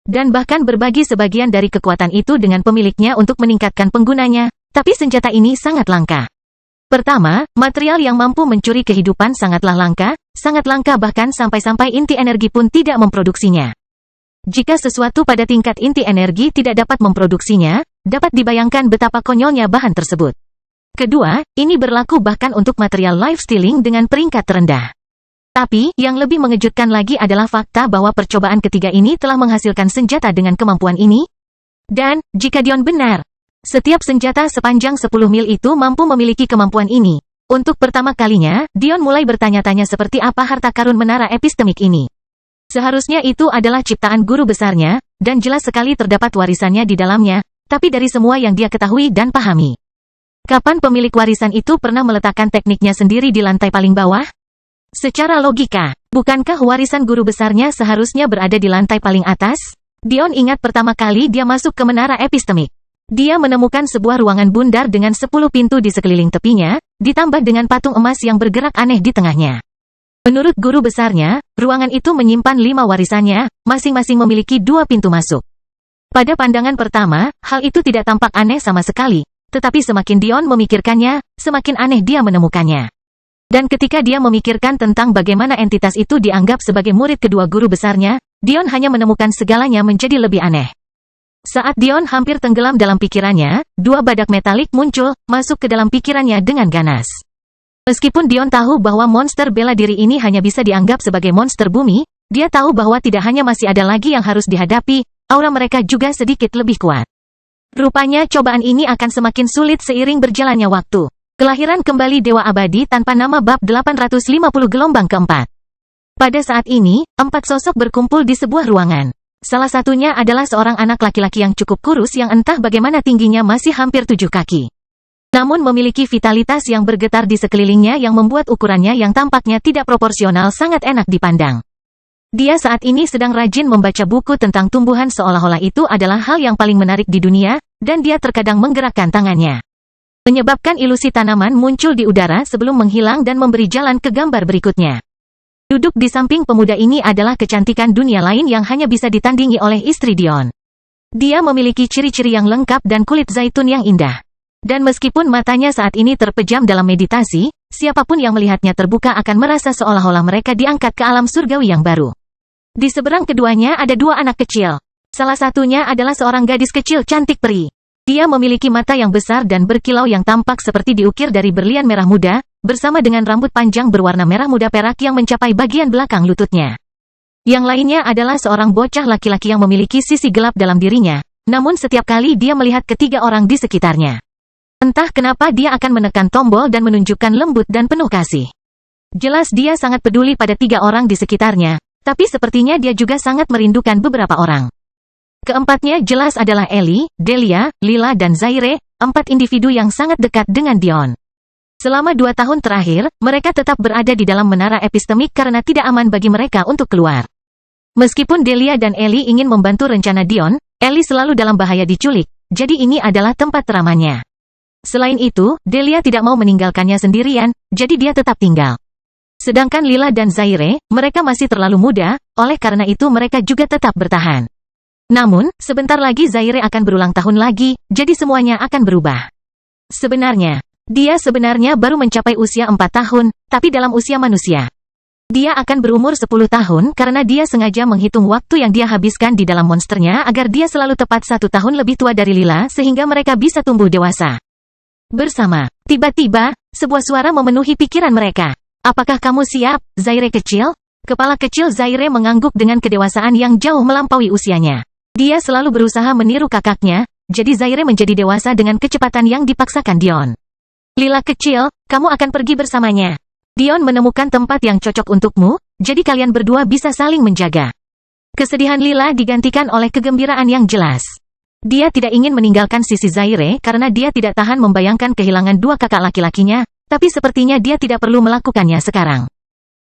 Dan bahkan berbagi sebagian dari kekuatan itu dengan pemiliknya untuk meningkatkan penggunanya. Tapi senjata ini sangat langka. Pertama, material yang mampu mencuri kehidupan sangatlah langka bahkan sampai-sampai inti energi pun tidak memproduksinya. Jika sesuatu pada tingkat inti energi tidak dapat memproduksinya, dapat dibayangkan betapa konyolnya bahan tersebut. Kedua, ini berlaku bahkan untuk material life stealing dengan peringkat terendah. Tapi, yang lebih mengejutkan lagi adalah fakta bahwa percobaan ketiga ini telah menghasilkan senjata dengan kemampuan ini. Dan, jika Dion benar, setiap senjata sepanjang 10 mil itu mampu memiliki kemampuan ini. Untuk pertama kalinya, Dion mulai bertanya-tanya seperti apa harta karun menara epistemik ini. Seharusnya itu adalah ciptaan guru besarnya, dan jelas sekali terdapat warisannya di dalamnya, tapi dari semua yang dia ketahui dan pahami. Kapan pemilik warisan itu pernah meletakkan tekniknya sendiri di lantai paling bawah? Secara logika, bukankah warisan guru besarnya seharusnya berada di lantai paling atas? Dion ingat pertama kali dia masuk ke menara epistemik. Dia menemukan sebuah ruangan bundar dengan 10 pintu di sekeliling tepinya, ditambah dengan patung emas yang bergerak aneh di tengahnya. Menurut guru besarnya, ruangan itu menyimpan 5 warisannya, masing-masing memiliki 2 pintu masuk. Pada pandangan pertama, hal itu tidak tampak aneh sama sekali, tetapi semakin Dion memikirkannya, semakin aneh dia menemukannya. Dan ketika dia memikirkan tentang bagaimana entitas itu dianggap sebagai murid kedua guru besarnya, Dion hanya menemukan segalanya menjadi lebih aneh. Saat Dion hampir tenggelam dalam pikirannya, 2 badak metalik muncul, masuk ke dalam pikirannya dengan ganas. Meskipun Dion tahu bahwa monster bela diri ini hanya bisa dianggap sebagai monster bumi, dia tahu bahwa tidak hanya masih ada lagi yang harus dihadapi, aura mereka juga sedikit lebih kuat. Rupanya cobaan ini akan semakin sulit seiring berjalannya waktu. Kelahiran kembali Dewa Abadi tanpa nama bab 850 gelombang keempat. Pada saat ini, 4 sosok berkumpul di sebuah ruangan. Salah satunya adalah seorang anak laki-laki yang cukup kurus yang entah bagaimana tingginya masih hampir 7 kaki. Namun memiliki vitalitas yang bergetar di sekelilingnya yang membuat ukurannya yang tampaknya tidak proporsional sangat enak dipandang. Dia saat ini sedang rajin membaca buku tentang tumbuhan seolah-olah itu adalah hal yang paling menarik di dunia, dan dia terkadang menggerakkan tangannya, menyebabkan ilusi tanaman muncul di udara sebelum menghilang dan memberi jalan ke gambar berikutnya. Duduk di samping pemuda ini adalah kecantikan dunia lain yang hanya bisa ditandingi oleh istri Dion. Dia memiliki ciri-ciri yang lengkap dan kulit zaitun yang indah. Dan meskipun matanya saat ini terpejam dalam meditasi, siapapun yang melihatnya terbuka akan merasa seolah-olah mereka diangkat ke alam surgawi yang baru. Di seberang keduanya ada 2 anak kecil. Salah satunya adalah seorang gadis kecil cantik peri. Dia memiliki mata yang besar dan berkilau yang tampak seperti diukir dari berlian merah muda, bersama dengan rambut panjang berwarna merah muda perak yang mencapai bagian belakang lututnya. Yang lainnya adalah seorang bocah laki-laki yang memiliki sisi gelap dalam dirinya, namun setiap kali dia melihat ketiga orang di sekitarnya, entah kenapa dia akan menekan tombol dan menunjukkan lembut dan penuh kasih. Jelas dia sangat peduli pada 3 orang di sekitarnya, tapi sepertinya dia juga sangat merindukan beberapa orang. Keempatnya jelas adalah Ellie, Delia, Lila dan Zaire, 4 individu yang sangat dekat dengan Dion. Selama 2 tahun terakhir, mereka tetap berada di dalam menara epistemik karena tidak aman bagi mereka untuk keluar. Meskipun Delia dan Ellie ingin membantu rencana Dion, Ellie selalu dalam bahaya diculik, jadi ini adalah tempat teramannya. Selain itu, Delia tidak mau meninggalkannya sendirian, jadi dia tetap tinggal. Sedangkan Lila dan Zaire, mereka masih terlalu muda, oleh karena itu mereka juga tetap bertahan. Namun, sebentar lagi Zaire akan berulang tahun lagi, jadi semuanya akan berubah. Dia sebenarnya baru mencapai usia 4 tahun, tapi dalam usia manusia. Dia akan berumur 10 tahun karena dia sengaja menghitung waktu yang dia habiskan di dalam monsternya agar dia selalu tepat 1 tahun lebih tua dari Lila sehingga mereka bisa tumbuh dewasa bersama. Tiba-tiba, sebuah suara memenuhi pikiran mereka. Apakah kamu siap, Zaire kecil? Kepala kecil Zaire mengangguk dengan kedewasaan yang jauh melampaui usianya. Dia selalu berusaha meniru kakaknya, jadi Zaire menjadi dewasa dengan kecepatan yang dipaksakan Dion. Lila kecil, kamu akan pergi bersamanya. Dion menemukan tempat yang cocok untukmu, jadi kalian berdua bisa saling menjaga. Kesedihan Lila digantikan oleh kegembiraan yang jelas. Dia tidak ingin meninggalkan sisi Zaire karena dia tidak tahan membayangkan kehilangan 2 kakak laki-lakinya, tapi sepertinya dia tidak perlu melakukannya sekarang.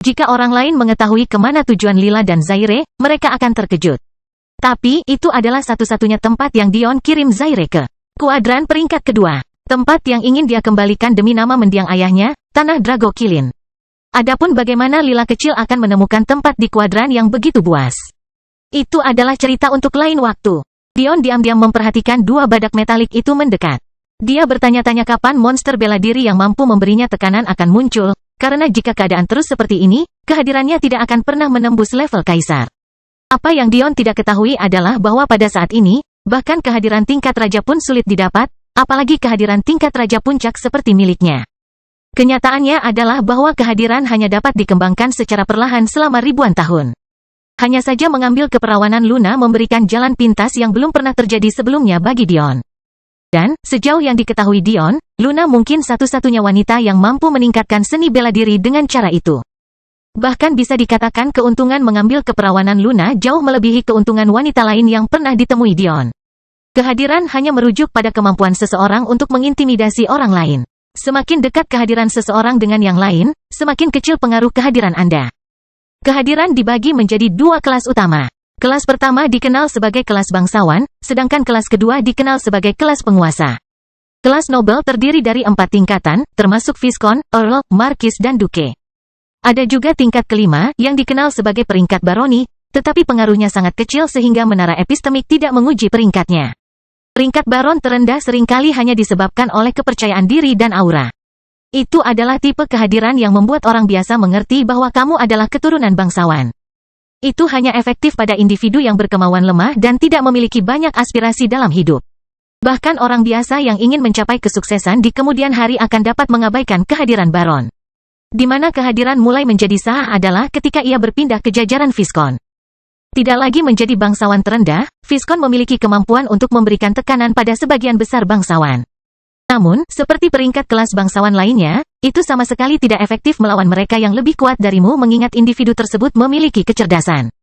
Jika orang lain mengetahui kemana tujuan Lila dan Zaire, mereka akan terkejut. Tapi, itu adalah satu-satunya tempat yang Dion kirim Zaire ke. Kuadran peringkat kedua. Tempat yang ingin dia kembalikan demi nama mendiang ayahnya, Tanah Drago Kilin. Adapun bagaimana Lila kecil akan menemukan tempat di kuadran yang begitu buas, itu adalah cerita untuk lain waktu. Dion diam-diam memperhatikan 2 badak metalik itu mendekat. Dia bertanya-tanya kapan monster bela diri yang mampu memberinya tekanan akan muncul, karena jika keadaan terus seperti ini, kehadirannya tidak akan pernah menembus level kaisar. Apa yang Dion tidak ketahui adalah bahwa pada saat ini, bahkan kehadiran tingkat raja pun sulit didapat, apalagi kehadiran tingkat raja puncak seperti miliknya. Kenyataannya adalah bahwa kehadiran hanya dapat dikembangkan secara perlahan selama ribuan tahun. Hanya saja mengambil keperawanan Luna memberikan jalan pintas yang belum pernah terjadi sebelumnya bagi Dion. Dan, sejauh yang diketahui Dion, Luna mungkin satu-satunya wanita yang mampu meningkatkan seni bela diri dengan cara itu. Bahkan bisa dikatakan keuntungan mengambil keperawanan Luna jauh melebihi keuntungan wanita lain yang pernah ditemui Dion. Kehadiran hanya merujuk pada kemampuan seseorang untuk mengintimidasi orang lain. Semakin dekat kehadiran seseorang dengan yang lain, semakin kecil pengaruh kehadiran Anda. Kehadiran dibagi menjadi 2 kelas utama. Kelas pertama dikenal sebagai kelas bangsawan, sedangkan kelas kedua dikenal sebagai kelas penguasa. Kelas nobel terdiri dari 4 tingkatan, termasuk Viscount, Earl, Marquis dan Duke. Ada juga tingkat kelima, yang dikenal sebagai peringkat baroni, tetapi pengaruhnya sangat kecil sehingga menara epistemik tidak menguji peringkatnya. Peringkat baron terendah seringkali hanya disebabkan oleh kepercayaan diri dan aura. Itu adalah tipe kehadiran yang membuat orang biasa mengerti bahwa kamu adalah keturunan bangsawan. Itu hanya efektif pada individu yang berkemauan lemah dan tidak memiliki banyak aspirasi dalam hidup. Bahkan orang biasa yang ingin mencapai kesuksesan di kemudian hari akan dapat mengabaikan kehadiran baron. Di mana kehadiran mulai menjadi sah adalah ketika ia berpindah ke jajaran Viscount. Tidak lagi menjadi bangsawan terendah, Viscount memiliki kemampuan untuk memberikan tekanan pada sebagian besar bangsawan. Namun, seperti peringkat kelas bangsawan lainnya, itu sama sekali tidak efektif melawan mereka yang lebih kuat darimu mengingat individu tersebut memiliki kecerdasan.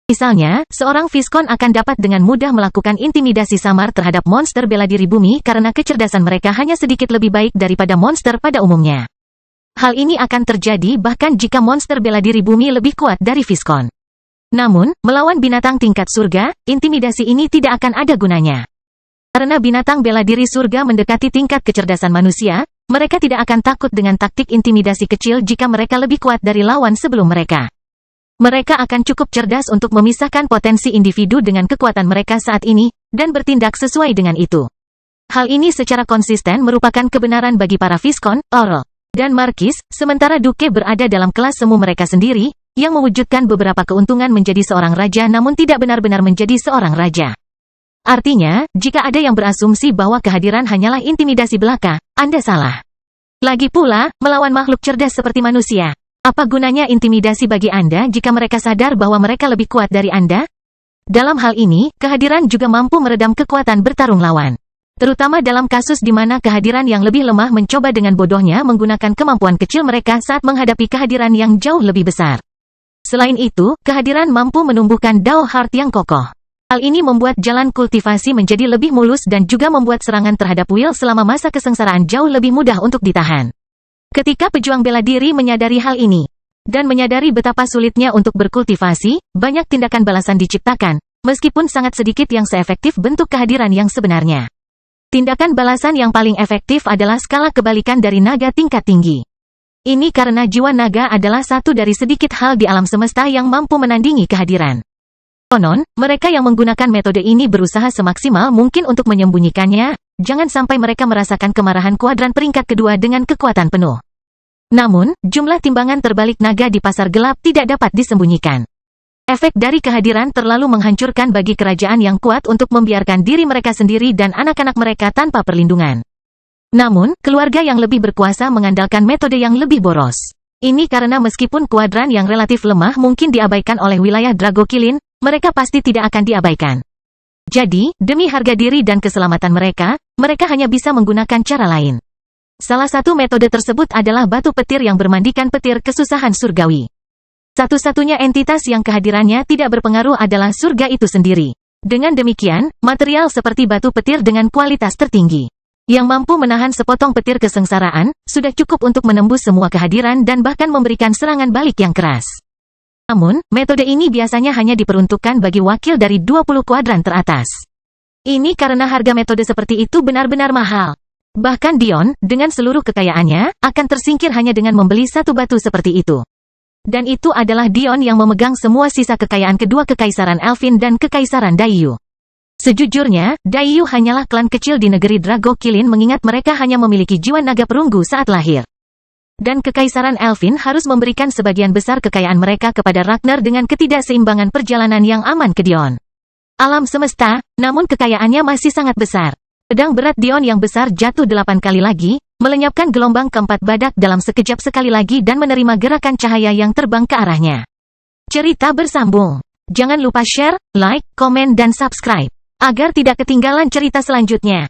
Misalnya, seorang Fiskon akan dapat dengan mudah melakukan intimidasi samar terhadap monster bela diri bumi karena kecerdasan mereka hanya sedikit lebih baik daripada monster pada umumnya. Hal ini akan terjadi bahkan jika monster bela diri bumi lebih kuat dari Fiskon. Namun, melawan binatang tingkat surga, intimidasi ini tidak akan ada gunanya. Karena binatang bela diri surga mendekati tingkat kecerdasan manusia, mereka tidak akan takut dengan taktik intimidasi kecil jika mereka lebih kuat dari lawan sebelum mereka. Mereka akan cukup cerdas untuk memisahkan potensi individu dengan kekuatan mereka saat ini, dan bertindak sesuai dengan itu. Hal ini secara konsisten merupakan kebenaran bagi para Fiskon, Earl, dan Marquis, sementara Duke berada dalam kelas semu mereka sendiri, yang mewujudkan beberapa keuntungan menjadi seorang raja namun tidak benar-benar menjadi seorang raja. Artinya, jika ada yang berasumsi bahwa kehadiran hanyalah intimidasi belaka, Anda salah. Lagi pula, melawan makhluk cerdas seperti manusia. Apa gunanya intimidasi bagi Anda jika mereka sadar bahwa mereka lebih kuat dari Anda? Dalam hal ini, kehadiran juga mampu meredam kekuatan bertarung lawan. Terutama dalam kasus di mana kehadiran yang lebih lemah mencoba dengan bodohnya menggunakan kemampuan kecil mereka saat menghadapi kehadiran yang jauh lebih besar. Selain itu, kehadiran mampu menumbuhkan Dao Heart yang kokoh. Hal ini membuat jalan kultivasi menjadi lebih mulus dan juga membuat serangan terhadap Will selama masa kesengsaraan jauh lebih mudah untuk ditahan. Ketika pejuang bela diri menyadari hal ini, dan menyadari betapa sulitnya untuk berkultivasi, banyak tindakan balasan diciptakan, meskipun sangat sedikit yang seefektif bentuk kehadiran yang sebenarnya. Tindakan balasan yang paling efektif adalah skala kebalikan dari naga tingkat tinggi. Ini karena jiwa naga adalah satu dari sedikit hal di alam semesta yang mampu menandingi kehadiran. Konon, mereka yang menggunakan metode ini berusaha semaksimal mungkin untuk menyembunyikannya, jangan sampai mereka merasakan kemarahan kuadran peringkat kedua dengan kekuatan penuh. Namun, jumlah timbangan terbalik naga di pasar gelap tidak dapat disembunyikan. Efek dari kehadiran terlalu menghancurkan bagi kerajaan yang kuat untuk membiarkan diri mereka sendiri dan anak-anak mereka tanpa perlindungan. Namun, keluarga yang lebih berkuasa mengandalkan metode yang lebih boros. Ini karena meskipun kuadran yang relatif lemah mungkin diabaikan oleh wilayah Dragokilin, mereka pasti tidak akan diabaikan. Jadi, demi harga diri dan keselamatan mereka, mereka hanya bisa menggunakan cara lain. Salah satu metode tersebut adalah batu petir yang bermandikan petir kesusahan surgawi. Satu-satunya entitas yang kehadirannya tidak berpengaruh adalah surga itu sendiri. Dengan demikian, material seperti batu petir dengan kualitas tertinggi, yang mampu menahan sepotong petir kesengsaraan, sudah cukup untuk menembus semua kehadiran dan bahkan memberikan serangan balik yang keras. Namun, metode ini biasanya hanya diperuntukkan bagi wakil dari 20 kuadran teratas. Ini karena harga metode seperti itu benar-benar mahal. Bahkan Dion, dengan seluruh kekayaannya, akan tersingkir hanya dengan membeli satu batu seperti itu. Dan itu adalah Dion yang memegang semua sisa kekayaan kedua Kekaisaran Elfin dan Kekaisaran Daiyu. Sejujurnya, Daiyu hanyalah klan kecil di negeri Dragokilin mengingat mereka hanya memiliki jiwa naga perunggu saat lahir. Dan Kekaisaran Elfin harus memberikan sebagian besar kekayaan mereka kepada Ragnar dengan ketidakseimbangan perjalanan yang aman ke Dion. Alam semesta, namun kekayaannya masih sangat besar. Pedang berat Dion yang besar jatuh 8 kali lagi, melenyapkan gelombang keempat badak dalam sekejap sekali lagi dan menerima gerakan cahaya yang terbang ke arahnya. Cerita bersambung. Jangan lupa share, like, komen dan subscribe, agar tidak ketinggalan cerita selanjutnya.